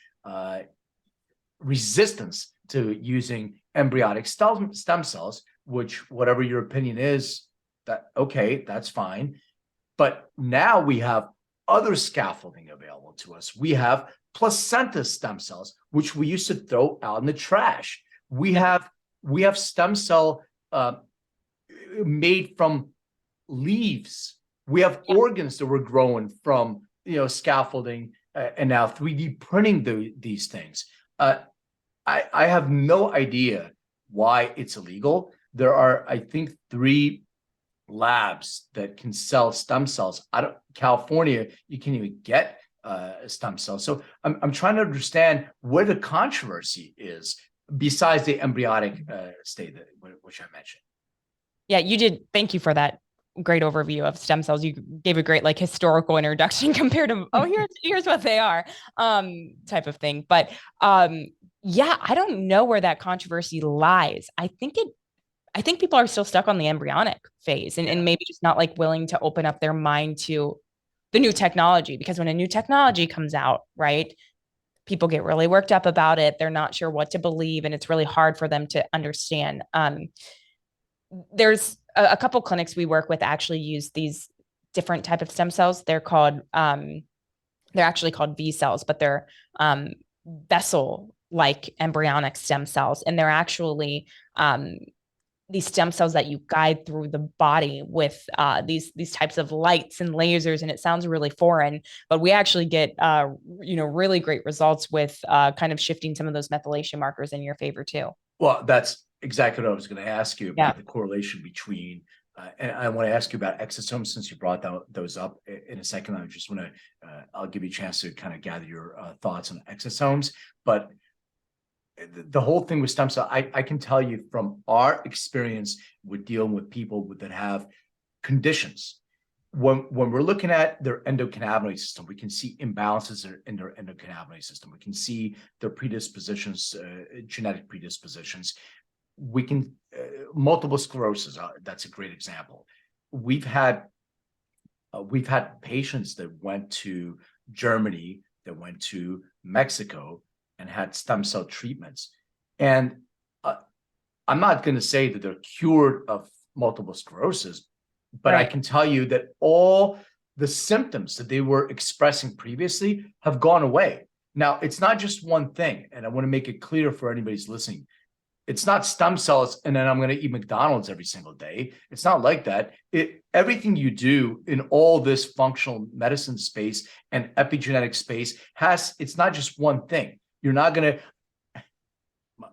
B: resistance to using embryonic stem cells, which, whatever your opinion is, that's fine. But now we have other scaffolding available to us. We have placenta stem cells, which we used to throw out in the trash. We have stem cell made from leaves. We have organs that were growing from scaffolding, and now 3D printing these things. I have no idea why it's illegal. There are, I think, 3 labs that can sell stem cells. Out of California, you can't even get stem cells. So I'm trying to understand where the controversy is besides the embryonic state which I mentioned.
C: Yeah, you did. Thank you for that great overview of stem cells. You gave a great like historical introduction compared to here's what they are type of thing. But yeah, I don't know where that controversy lies. I think people are still stuck on the embryonic phase and maybe just not like willing to open up their mind to the new technology, because when a new technology comes out, right, people get really worked up about it. They're not sure what to believe, and it's really hard for them to understand. There's a couple clinics we work with actually use these different type of stem cells. They're actually called V cells, but they're vessel-like embryonic stem cells, and they're actually these stem cells that you guide through the body with these types of lights and lasers. And it sounds really foreign, but we actually get really great results with kind of shifting some of those methylation markers in your favor too.
B: Well, that's exactly what I was going to ask you about, the correlation between, and I want to ask you about exosomes since you brought those up in a second. I just want to, I'll give you a chance to kind of gather your thoughts on exosomes, but the whole thing with stem cell, I can tell you from our experience with dealing with people that have conditions, when we're looking at their endocannabinoid system, we can see imbalances in their endocannabinoid system. We can see their predispositions, genetic predispositions. We can, multiple sclerosis, that's a great example. We've had patients that went to Germany, that went to Mexico, and had stem cell treatments. And I'm not going to say that they're cured of multiple sclerosis, but I can tell you that all the symptoms that they were expressing previously have gone away. Now, it's not just one thing, and I want to make it clear for anybody who's listening. It's not stem cells, and then I'm going to eat McDonald's every single day. It's not like that. Everything you do in all this functional medicine space and epigenetic space it's not just one thing. You're not going to,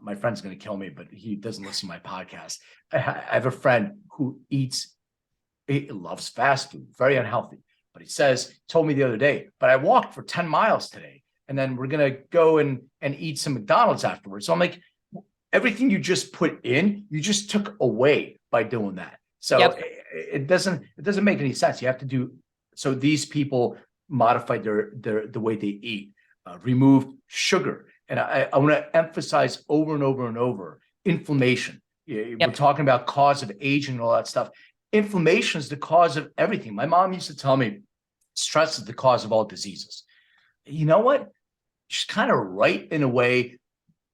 B: my friend's going to kill me, but he doesn't listen to my podcast. I have a friend who he loves fast food, very unhealthy. But told me the other day, but I walked for 10 miles today, and then we're going to go and eat some McDonald's afterwards. So I'm like, everything you just put in, you just took away by doing that. So it doesn't make any sense. You have to do, so these people modified the way they eat, removed sugar. And I want to emphasize over and over and over, inflammation. We're talking about cause of aging and all that stuff. Inflammation is the cause of everything. My mom used to tell me stress is the cause of all diseases. You know what? She's kind of right in a way.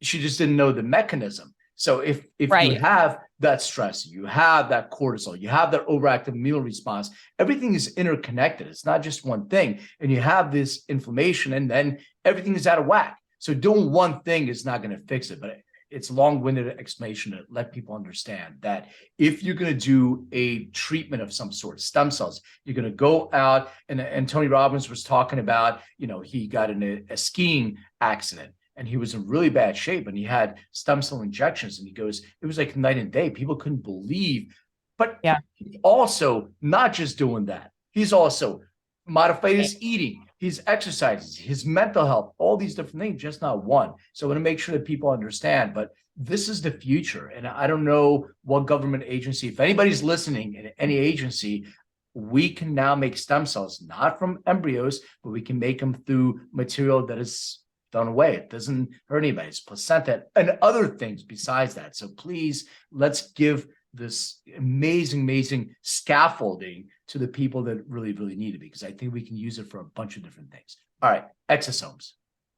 B: She just didn't know the mechanism. So if you have that stress, you have that cortisol, you have that overactive immune response, everything is interconnected. It's not just one thing. And you have this inflammation, and then everything is out of whack. So doing one thing is not going to fix it. But it's a long-winded explanation to let people understand that if you're going to do a treatment of some sort, stem cells, you're going to go out, and Tony Robbins was talking about, he got in a skiing accident and he was in really bad shape, and he had stem cell injections, and he goes, it was like night and day. People couldn't believe, but he's also not just doing that. He's also modified his eating, his exercises, his mental health, all these different things, just not one. So I want to make sure that people understand, but this is the future. And I don't know what government agency, if anybody's listening in any agency, we can now make stem cells, not from embryos, but we can make them through material that is done away. It doesn't hurt anybody. It's placenta and other things besides that. So please, let's give this amazing scaffolding to the people that really need it, because I think we can use it for a bunch of different things. All right, exosomes.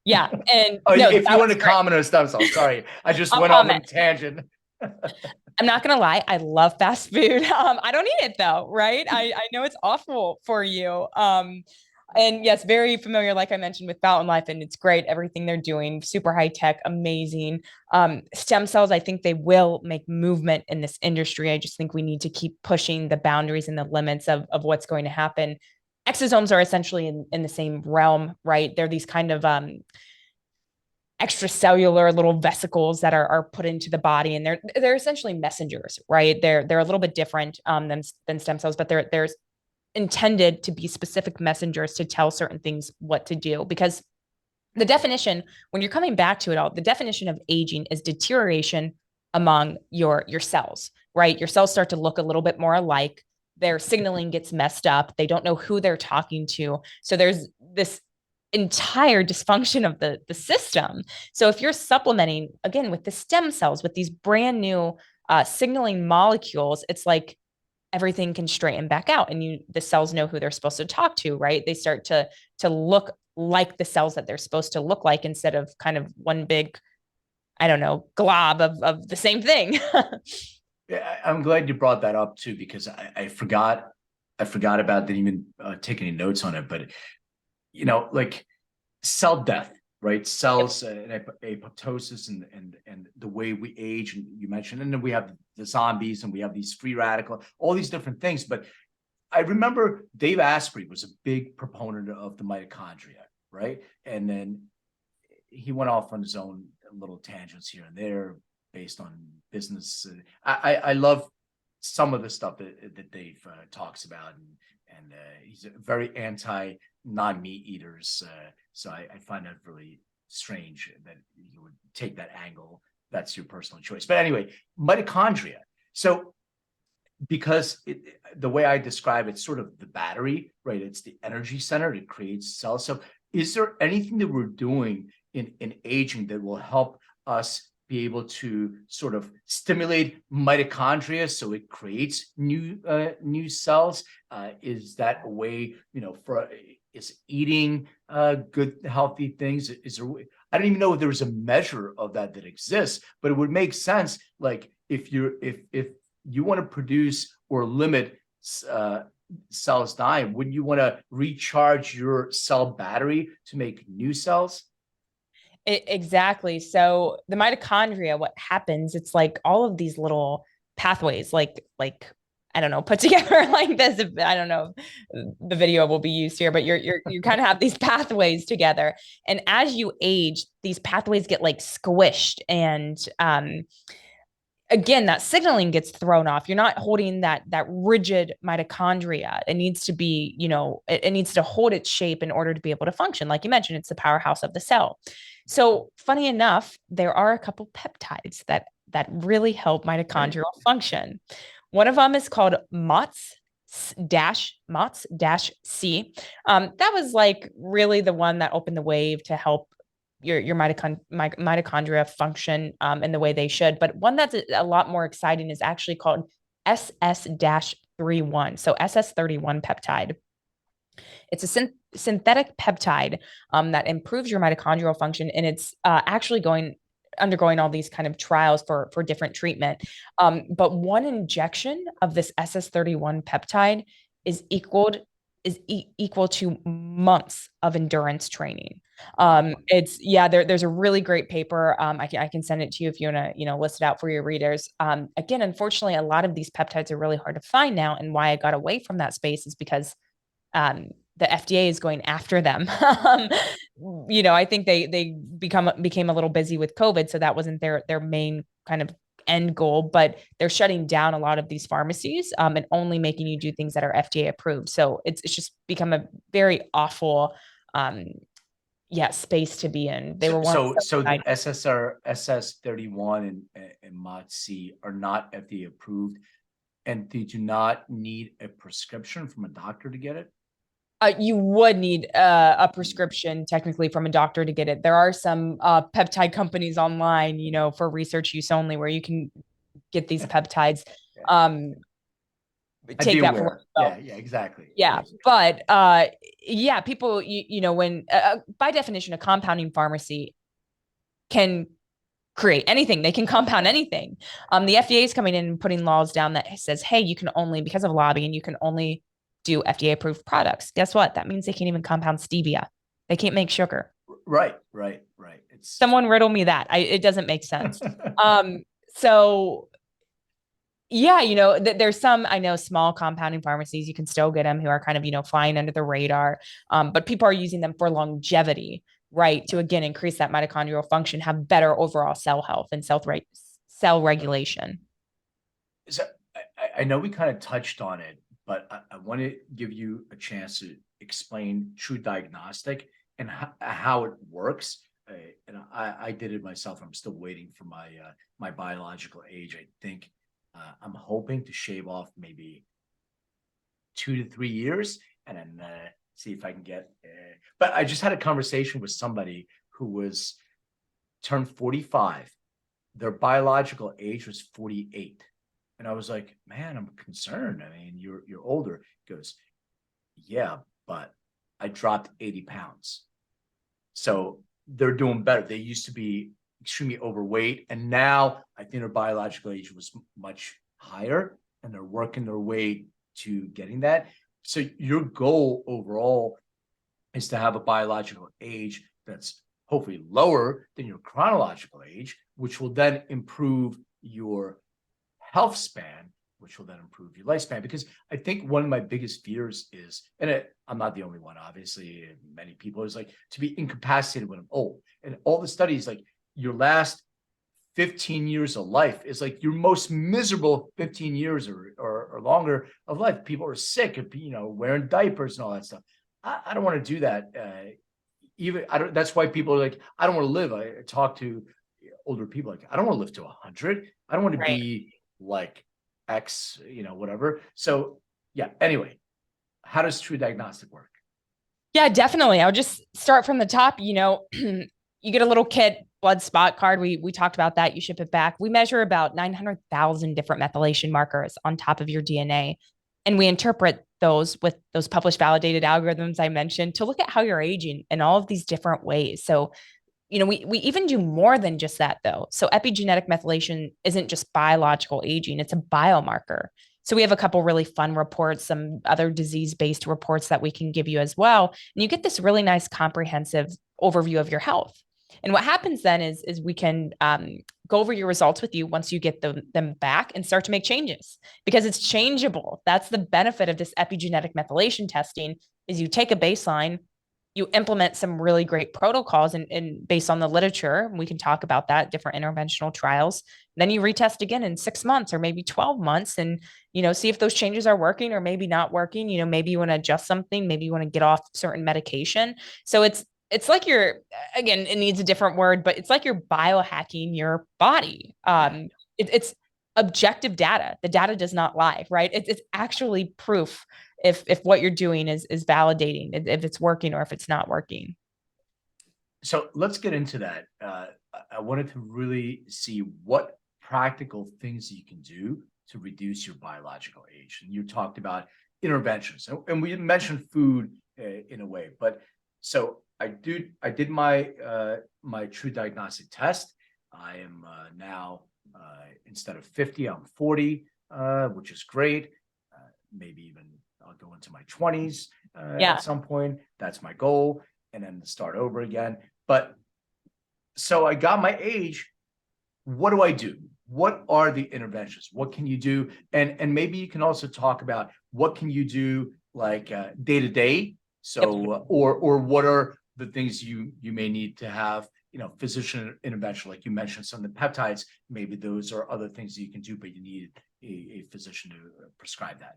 C: Yeah, and
B: if you want to comment on stem cells, sorry, I just went off on a tangent.
C: I'm not gonna lie, I love fast food. I don't eat it though, right? I know it's awful for you. And yes, very familiar, like I mentioned, with Fountain Life, and it's great. Everything they're doing, super high tech, amazing. Stem cells, I think they will make movement in this industry. I just think we need to keep pushing the boundaries and the limits of what's going to happen. Exosomes are essentially in the same realm, right? They're these kind of extracellular little vesicles that are put into the body, and they're essentially messengers, right? They're a little bit different than stem cells, but there's intended to be specific messengers to tell certain things what to do. Because the definition, when you're coming back to it all, the definition of aging is deterioration among your cells, right? Your cells start to look a little bit more alike. Their signaling gets messed up. They don't know who they're talking to. So there's this entire dysfunction of the system. So if you're supplementing, again, with the stem cells, with these brand new signaling molecules, it's like everything can straighten back out, and the cells know who they're supposed to talk to, right? They start to look like the cells that they're supposed to look like, instead of kind of one big, I don't know, glob of the same thing.
B: Yeah, I'm glad you brought that up too, because I forgot about, didn't even take any notes on it, but like cell death, right? Cells and apoptosis and the way we age, and you mentioned, and then we have the zombies, and we have these free radical, all these different things. But I remember Dave Asprey was a big proponent of the mitochondria, right? And then he went off on his own little tangents here and there based on business. I love some of the stuff that Dave talks about, and he's very anti non-meat eaters. So I find that really strange that you would take that angle. That's your personal choice. But anyway, mitochondria. So because the way I describe it, sort of the battery, right? It's the energy center that creates cells. So is there anything that we're doing in aging that will help us be able to sort of stimulate mitochondria so it creates new cells? Is that a way, is eating good, healthy things? Is there? I don't even know if there's a measure of that exists, but it would make sense. Like if you want to produce or limit cells dying, wouldn't you want to recharge your cell battery to make new cells?
C: Exactly. So the mitochondria, what happens, it's like all of these little pathways, like I don't know, put together like this. I don't know if the video will be used here, but you kind of have these pathways together. And as you age, these pathways get like squished and again, that signaling gets thrown off. You're not holding that rigid mitochondria. It needs to be, it needs to hold its shape in order to be able to function. Like you mentioned, it's the powerhouse of the cell. So funny enough, there are a couple peptides that really help mitochondrial function. One of them is called MOTS-C. That was like really the one that opened the wave to help your mitochondria function in the way they should. But one that's a lot more exciting is actually called SS-31. So SS31 peptide. It's a synthetic peptide that improves your mitochondrial function, and it's actually undergoing all these kind of trials for different treatment. But one injection of this SS31 peptide is equal to months of endurance training. There's a really great paper. I can send it to you if you want to, list it out for your readers. Again, unfortunately, a lot of these peptides are really hard to find now. And why I got away from that space is because the FDA is going after them. I think they became a little busy with COVID, so that wasn't their main kind of end goal, but they're shutting down a lot of these pharmacies and only making you do things that are FDA approved. So it's just become a very awful space to be in. They were
B: so the SS31 and MOTS-C are not FDA approved, and did you not need a prescription from a doctor to get it?
C: You would need a prescription technically from a doctor to get it. There are some peptide companies online, for research use only, where you can get these peptides. Take that for
B: yeah, exactly.
C: Yeah, but people, when by definition, a compounding pharmacy can create anything. They can compound anything. The FDA is coming in and putting laws down that says, hey, you can only, because of lobbying, you can only do FDA approved products. Guess what? That means they can't even compound stevia. They can't make sugar.
B: Right.
C: Someone riddle me that. It doesn't make sense. So yeah, there's some, I know, small compounding pharmacies, you can still get them, who are kind of, flying under the radar. But people are using them for longevity, right? To again, increase that mitochondrial function, have better overall cell health and cell regulation.
B: So I know we kind of touched on it, but I want to give you a chance to explain TruDiagnostic and how it works. And I did it myself. I'm still waiting for my biological age. I think I'm hoping to shave off maybe 2 to 3 years and then see if I can get. But I just had a conversation with somebody who was turned 45. Their biological age was 48. And I was like, man, I'm concerned. I mean, you're older. He goes, yeah, but I dropped 80 pounds. So they're doing better. They used to be extremely overweight, and now I think their biological age was much higher, and they're working their way to getting that. So your goal overall is to have a biological age that's hopefully lower than your chronological age, which will then improve your health span, which will then improve your lifespan. Because I think one of my biggest fears is, and I'm not the only one, obviously, and many people, is like to be incapacitated when I'm old. And all the studies, like your last 15 years of life is like your most miserable 15 years or longer of life. People are sick, wearing diapers and all that stuff. I don't want to do that. That's why people are like, I don't want to live. I talk to older people like, I don't want to live to 100. I don't want to be like X, whatever. So yeah, anyway, how does TruDiagnostic work?
C: Yeah, definitely. I'll just start from the top. You get a little kit, blood spot card. We talked about that. You ship it back. We measure about 900,000 different methylation markers on top of your DNA. And we interpret those with those published validated algorithms I mentioned to look at how you're aging in all of these different ways. So we even do more than just that, though. So epigenetic methylation isn't just biological aging, it's a biomarker. So we have a couple really fun reports, some other disease-based reports that we can give you as well. And you get this really nice comprehensive overview of your health. And what happens then is we can go over your results with you once you get them back and start to make changes because it's changeable. That's the benefit of this epigenetic methylation testing is you take a baseline, you implement some really great protocols and based on the literature, we can talk about that, different interventional trials. Then you retest again in 6 months or maybe 12 months and, see if those changes are working or maybe not working. Maybe you want to adjust something, maybe you want to get off certain medication. So it's like again, it needs a different word, but it's like you're biohacking your body. It's objective data. The data does not lie, right? It's actually proof if what you're doing is validating, if it's working or if it's not working.
B: So let's get into that. I wanted to really see what practical things you can do to reduce your biological age. And you talked about interventions, and we mentioned food in a way. But so I did my my TruDiagnostic test. I am now instead of 50, I'm 40, which is great. Maybe even I'll go into my 20s at some point. That's my goal, and then start over again. But so I got my age. What do I do? What are the interventions? What can you do? And maybe you can also talk about what can you do like day to day. So or what are the things you may need to have, physician intervention, like you mentioned some of the peptides. Maybe those are other things that you can do, but you need a physician to prescribe that.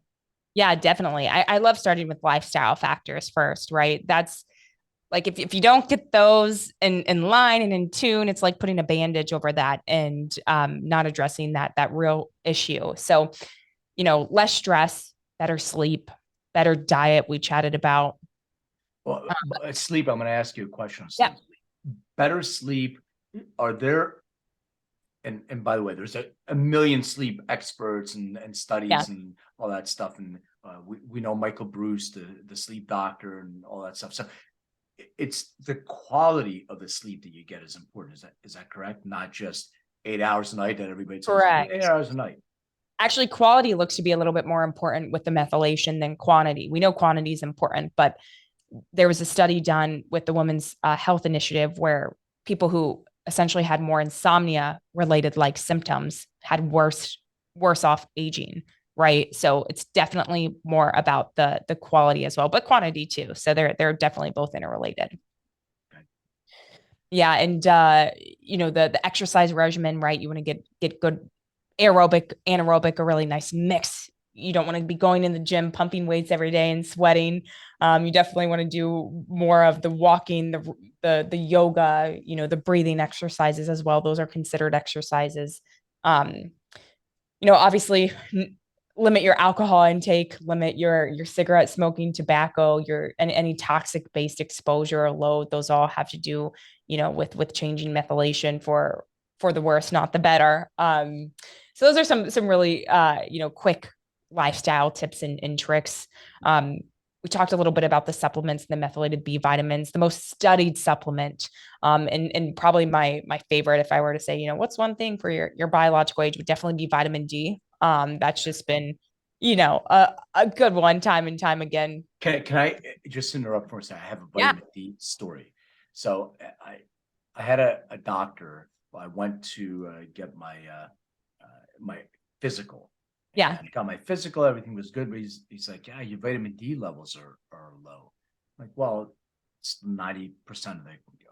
C: Yeah, definitely. I love starting with lifestyle factors first, right? That's like if you don't get those in line and in tune, it's like putting a bandage over that and not addressing that real issue. So, less stress, better sleep, better diet. We chatted about.
B: Well, sleep. I'm going to ask you a question on sleep.
C: Yeah.
B: Better sleep. Are there? And by the way, there's a million sleep experts and studies and all that stuff. And we know Michael Bruce, the sleep doctor, and all that stuff. So it's the quality of the sleep that you get is important. Is that correct? Not just 8 hours a night that everybody tells
C: Correct.
B: you 8 hours a night.
C: Actually, quality looks to be a little bit more important with the methylation than quantity. We know quantity is important, but there was a study done with the Women's Health Initiative where people who essentially had more insomnia related like symptoms had worse off aging, right? So it's definitely more about the quality as well, but quantity too. So they're definitely both interrelated.
B: Okay.
C: Yeah, and the exercise regimen, right? You want to get good aerobic, anaerobic, a really nice mix. You don't want to be going in the gym, pumping weights every day and sweating. You definitely want to do more of the walking, the yoga, the breathing exercises as well. Those are considered exercises. Obviously limit your alcohol intake, limit your cigarette smoking, tobacco, and any toxic based exposure or load. Those all have to do, with changing methylation for the worse, not the better. So those are some really quick lifestyle tips and tricks. We talked a little bit about the supplements, the methylated B vitamins, the most studied supplement, and probably my favorite, if I were to say, what's one thing for your biological age, would definitely be vitamin D. That's just been, a good one time and time again.
B: Can I just interrupt for a second? I have a vitamin D story. So I had a doctor. I went to get my my physical.
C: Yeah.
B: And got my physical, everything was good, but he's like, yeah, your vitamin D levels are low. I'm like, well, it's 90%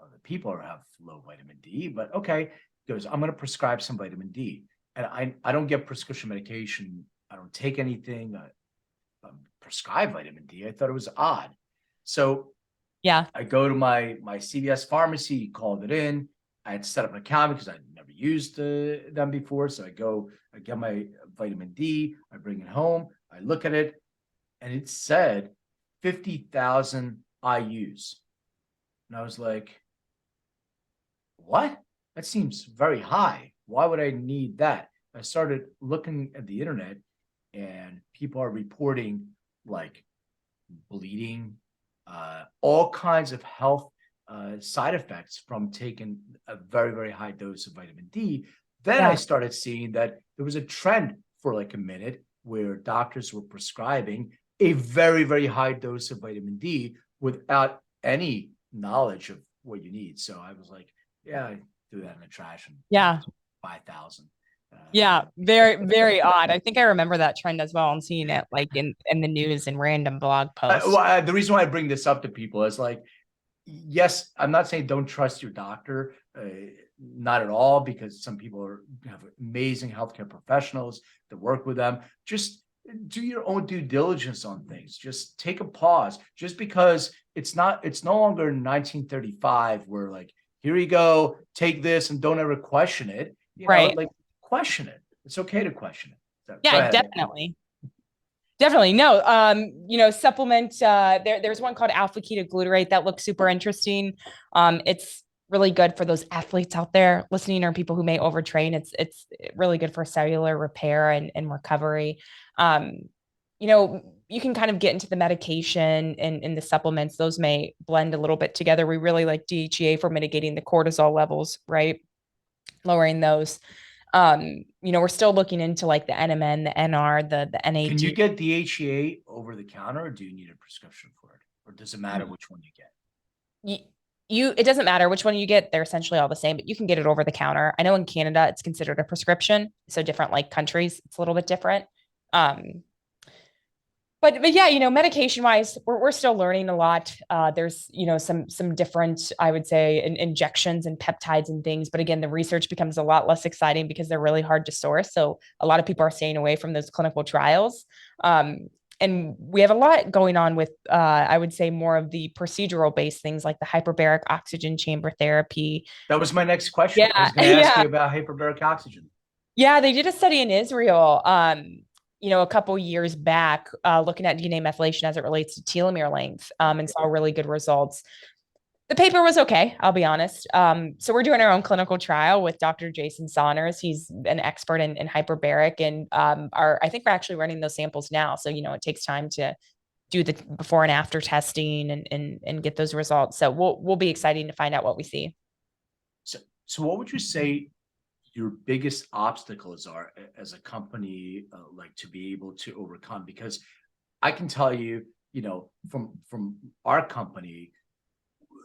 B: of the people have low vitamin D, but okay. He goes, I'm going to prescribe some vitamin D. And I don't get prescription medication. I don't take anything. Prescribe vitamin D. I thought it was odd. So
C: yeah,
B: I go to my CVS pharmacy, he called it in. I had set up an account because I'd never used them before. So I get my vitamin D, I bring it home, I look at it, and it said 50,000 IUs. And I was like, what? That seems very high. Why would I need that? I started looking at the internet, and people are reporting like bleeding, all kinds of health side effects from taking a very, very high dose of vitamin D. Then I started seeing that there was a trend for like a minute where doctors were prescribing a very, very high dose of vitamin D without any knowledge of what you need. So I was like, Yeah, I threw that in the trash and
C: Yeah.
B: 5,000.
C: Yeah, very, very odd. I think I remember that trend as well and seeing it like in the news and random blog posts.
B: The reason why I bring this up to people is like, yes, I'm not saying don't trust your doctor, not at all, because some people have amazing healthcare professionals that work with them. Just do your own due diligence on things. Just take a pause. Just because it's no longer 1935 where like, here you go, take this and don't ever question it.
C: Right.
B: Like question it. It's okay to question it. So, go
C: Yeah,
B: ahead.
C: definitely. Definitely. No, supplement, there's one called alpha ketoglutarate that looks super interesting. It's really good for those athletes out there listening or people who may overtrain. It's really good for cellular repair and recovery. Um, you can kind of get into the medication and the supplements. Those may blend a little bit together. We really like DHEA for mitigating the cortisol levels, right? Lowering those. We're still looking into like the NMN, the NR, the NAD.
B: Can you get DHEA over the counter, or do you need a prescription for it? Or does it matter which one you get?
C: It doesn't matter which one you get. They're essentially all the same, but you can get it over the counter. I know in Canada it's considered a prescription. So different like countries, it's a little bit different. But yeah, medication wise, we're still learning a lot. There's some different, I would say, injections and peptides and things. But again, the research becomes a lot less exciting because they're really hard to source. So a lot of people are staying away from those clinical trials. And we have a lot going on with, I would say, more of the procedural based things like the hyperbaric oxygen chamber therapy.
B: That was my next question.
C: Yeah,
B: I was going to ask you about hyperbaric oxygen.
C: Yeah, they did a study in Israel, a couple years back, looking at DNA methylation as it relates to telomere length, and saw really good results. The paper was okay, I'll be honest. So we're doing our own clinical trial with Dr. Jason Saunders. He's an expert in hyperbaric, and I think we're actually running those samples now. So it takes time to do the before and after testing and get those results. So we'll be exciting to find out what we see.
B: So what would you say your biggest obstacles are as a company, like to be able to overcome? Because I can tell you, from our company,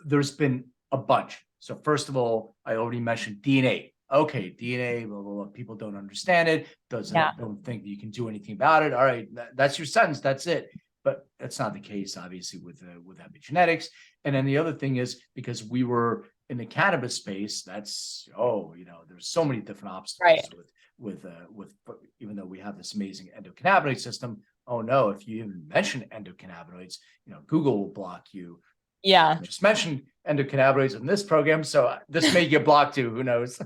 B: there's been a bunch. So first of all, I already mentioned DNA. Okay, DNA, blah, blah, blah. People don't understand it. Don't think that you can do anything about it. All right, that's your sentence. That's it. But that's not the case, obviously, with epigenetics. And then the other thing is, because we were in the cannabis space, there's so many different obstacles with even though we have this amazing endocannabinoid system. Oh no, if you even mention endocannabinoids, Google will block you.
C: Yeah.
B: Just mention endocannabinoids in this program, so this may get blocked too. Who knows?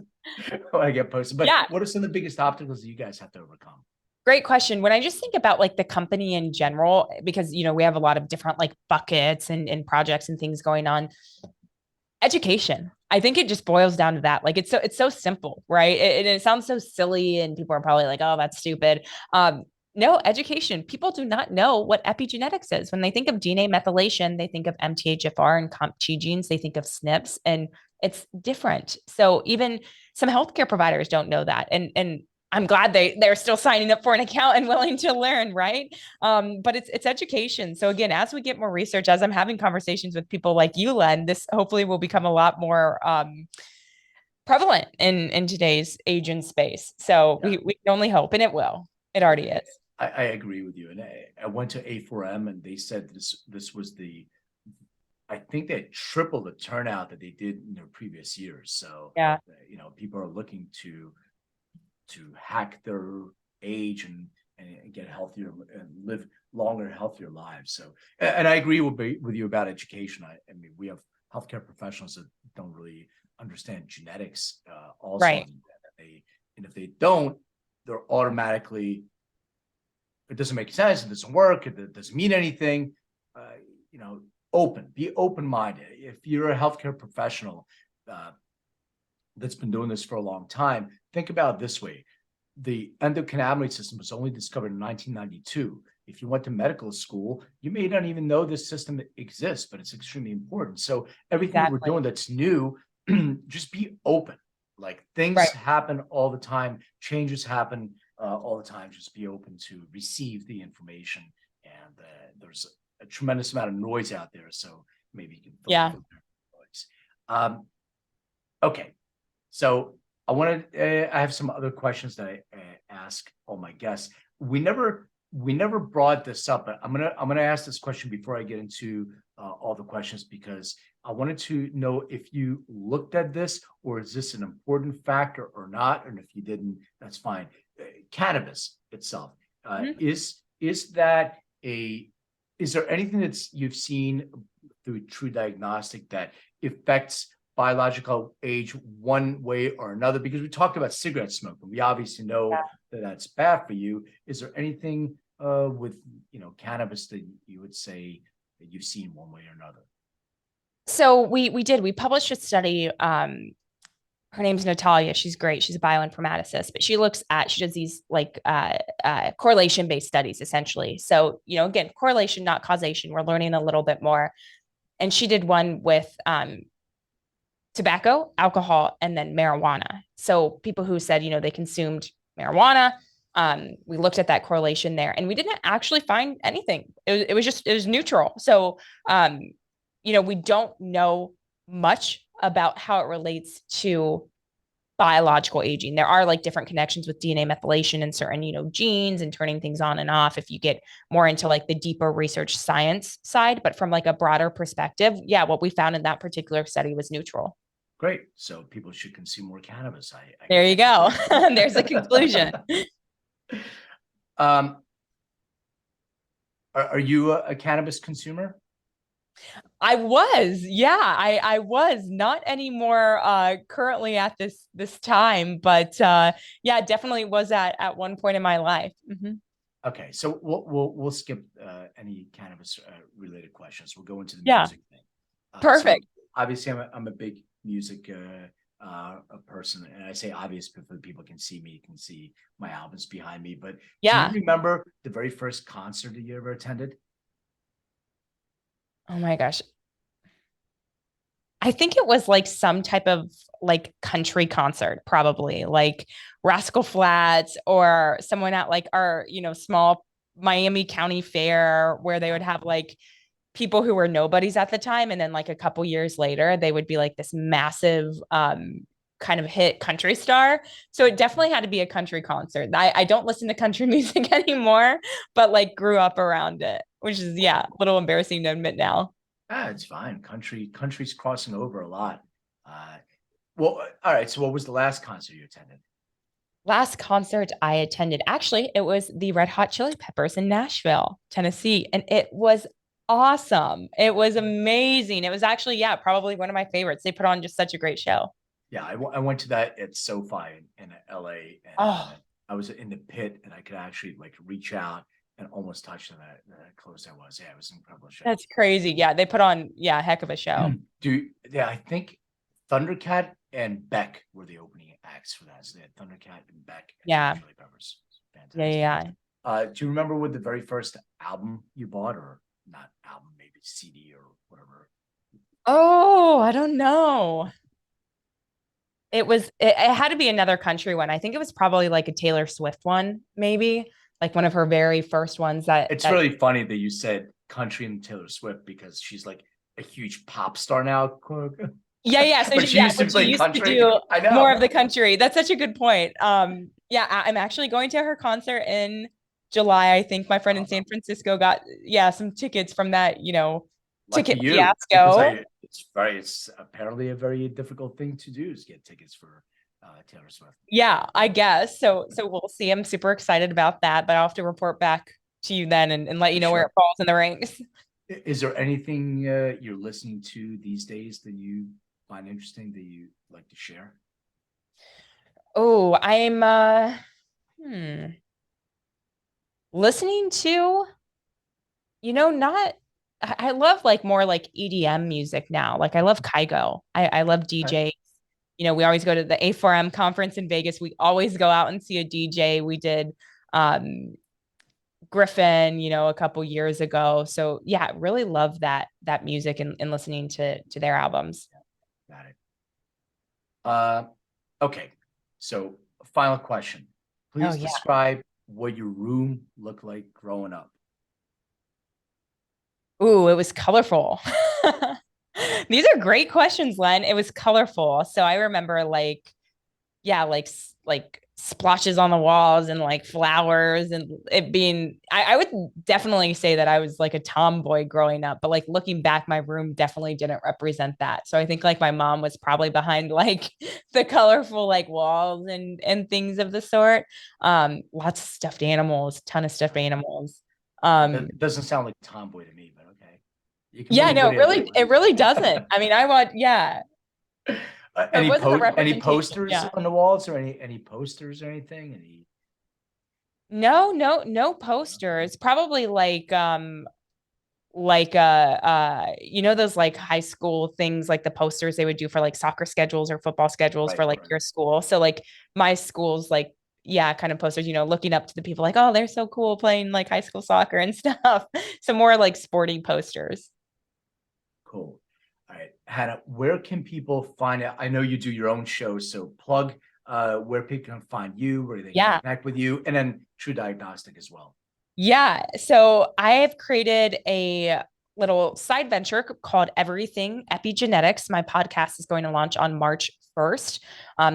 B: When I get posted. But what are some of the biggest obstacles that you guys have to overcome?
C: Great question. When I just think about like the company in general, because we have a lot of different like buckets and projects and things going on. Education. I think it just boils down to that. Like it's so simple, right? It sounds so silly, and people are probably like, "Oh, that's stupid." No, education. People do not know what epigenetics is. When they think of DNA methylation, they think of MTHFR and COMT genes. They think of SNPs, and it's different. So even some healthcare providers don't know that, and I'm glad they're still signing up for an account and willing to learn, right? But it's education. So again, as we get more research, as I'm having conversations with people like you, Len, this hopefully will become a lot more prevalent in today's age and space. So we can only hope, and it will. It already is.
B: I agree with you. And I went to A4M, and they said this was I think they tripled the turnout that they did in their previous years. So people are looking to hack their age and get healthier and live longer, healthier lives. So, and I agree with you about education. I mean, we have healthcare professionals that don't really understand genetics, also.
C: Right.
B: And if they don't, they're automatically, it doesn't make sense. It doesn't work. It doesn't mean anything. Be open-minded. If you're a healthcare professional, that's been doing this for a long time, think about it this way. The endocannabinoid system was only discovered in 1992. If you went to medical school, you may not even know this system exists, but it's extremely important. So everything we're doing that's new, just be open. Like things happen all the time, changes happen all the time. Just be open to receive the information. And there's a tremendous amount of noise out there. So maybe you can filter through noise. Okay. So I have some other questions that I ask all my guests. We never brought this up, but I'm gonna ask this question before I get into all the questions, because I wanted to know if you looked at this, or is this an important factor or not? And if you didn't, that's fine. Cannabis itself, is that is there anything that's you've seen through TruDiagnostic that affects biological age one way or another? Because we talked about cigarette smoke, and we obviously know that that's bad for you. Is there anything with cannabis that you would say that you've seen one way or another?
C: So we published a study. Her name's Natalia. She's great. She's a bioinformaticist, but she does these like correlation based studies essentially. So, again, correlation, not causation. We're learning a little bit more. And she did one with tobacco, alcohol, and then marijuana. So people who said, they consumed marijuana, we looked at that correlation there, and we didn't actually find anything. It was neutral. So, we don't know much about how it relates to biological aging. There are like different connections with DNA methylation and certain, genes and turning things on and off if you get more into like the deeper research science side. But from like a broader perspective, yeah, what we found in that particular study was neutral.
B: Great. So people should consume more cannabis.
C: There you go. There's a conclusion.
B: Are you a cannabis consumer?
C: I was, yeah, I was not anymore currently at this time, but yeah, definitely was at one point in my life.
B: Okay, so we'll skip any cannabis related questions. We'll go into the
C: Yeah.
B: music thing.
C: Perfect.
B: So obviously, I'm a big music a person, and I say obvious because people can see me, can see my albums behind me. But
C: Yeah.
B: do you remember the very first concert that you ever attended?
C: Oh my gosh. I think it was like some type of like country concert, probably like Rascal Flatts or someone at like our, small Miami County fair where they would have like people who were nobodies at the time. And then like a couple years later, they would be like this massive kind of hit country star. So it definitely had to be a country concert. I don't listen to country music anymore, but like grew up around it, which is, yeah, a little embarrassing to admit now.
B: It's fine. Country's crossing over a lot. Well, all right. So what was the last concert you attended?
C: Last concert I attended, actually, it was the Red Hot Chili Peppers in Nashville, Tennessee, and it was awesome. It was amazing. It was actually, yeah, probably one of my favorites. They put on just such a great show.
B: Yeah, I went to that at SoFi in LA, and I was in the pit, and I could actually like reach out and almost touch them that close I was. Yeah, it was an incredible show.
C: That's crazy. Yeah, they put on, yeah, a heck of a show.
B: Yeah, I think Thundercat and Beck were the opening acts for that. So they had Thundercat and Beck. And
C: Yeah.
B: Chili Peppers. Fantastic.
C: Yeah.
B: Do you remember what the very first album you bought, or not album, maybe CD or whatever?
C: Oh, I don't know. It had to be another country one. I think it was probably like a Taylor Swift one, maybe like one of her very first ones
B: It's really funny that you said country and Taylor Swift, because she's like a huge pop star now.
C: Yeah. So
B: But she used to play country.
C: do
B: I know.
C: more of the country. That's such a good point. Yeah, I'm actually going to her concert in July. I think my friend in San Francisco got, yeah, some tickets from that,
B: Lucky
C: ticket
B: you,
C: fiasco.
B: it's apparently a very difficult thing to do, is get tickets for Taylor Swift.
C: Yeah, I guess. So we'll see. I'm super excited about that, but I'll have to report back to you then and let you know where it falls in the ranks.
B: Is there anything you're listening to these days that you find interesting that you like to share?
C: Oh, I'm listening to, not I love like more like EDM music now. Like I love Kygo. I love DJs. We always go to the A4M conference in Vegas. We always go out and see a DJ. We did Griffin, a couple years ago. So yeah, really love that music and listening to their albums.
B: Got it. Okay. So final question. Please describe what your room looked like growing up.
C: Ooh, it was colorful. These are great questions, Len. It was colorful. So I remember like, yeah, like splotches on the walls and like flowers and it being, I would definitely say that I was like a tomboy growing up, but like looking back, my room definitely didn't represent that. So I think like my mom was probably behind like the colorful like walls and things of the sort. Lots of stuffed animals, ton of stuffed animals. Um,
B: That doesn't sound like tomboy to me, but okay. You can
C: yeah,
B: really
C: no,
B: put
C: it
B: it either
C: really,
B: way.
C: it really doesn't. I mean, I want, yeah. So it wasn't a
B: Any
C: representation.
B: posters
C: Yeah.
B: on the walls or any posters or anything? Any
C: No posters. Probably like you know those like high school things like the posters they would do for like soccer schedules or football schedules
B: right,
C: for like
B: right.
C: your school. So like my school's like yeah, kind of posters, you know, looking up to the people like, oh, they're so cool playing like high school soccer and stuff. So more like sporty posters.
B: Cool. All right. Hannah, where can people find out? I know you do your own show, so plug where people can find you, where they can
C: Yeah.
B: connect with you, and then TruDiagnostic as well.
C: Yeah. So I have created a little side venture called Everything Epigenetics. My podcast is going to launch on March 1st.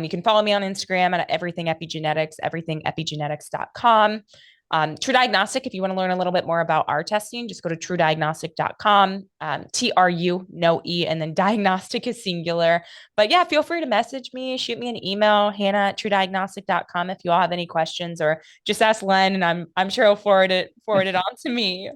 C: You can follow me on Instagram at Everything Epigenetics, everythingepigenetics.com. TruDiagnostic, if you want to learn a little bit more about our testing, just go to trudiagnostic.com. TRU, no E, and then diagnostic is singular. But yeah, feel free to message me, shoot me an email, Hannah at trudiagnostic.com if you all have any questions, or just ask Len and I'm sure he'll forward it on to me.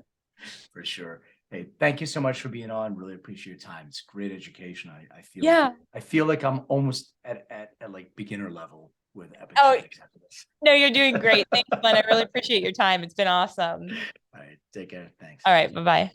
B: For sure. Hey, thank you so much for being on. Really appreciate your time. It's great education.
C: Yeah.
B: I feel like I'm almost at like beginner level with
C: Oh,
B: epigenetics after this.
C: no, you're doing great. Thanks, Len. I really appreciate your time. It's been awesome.
B: All right, take care. Thanks.
C: All right. Bye-bye.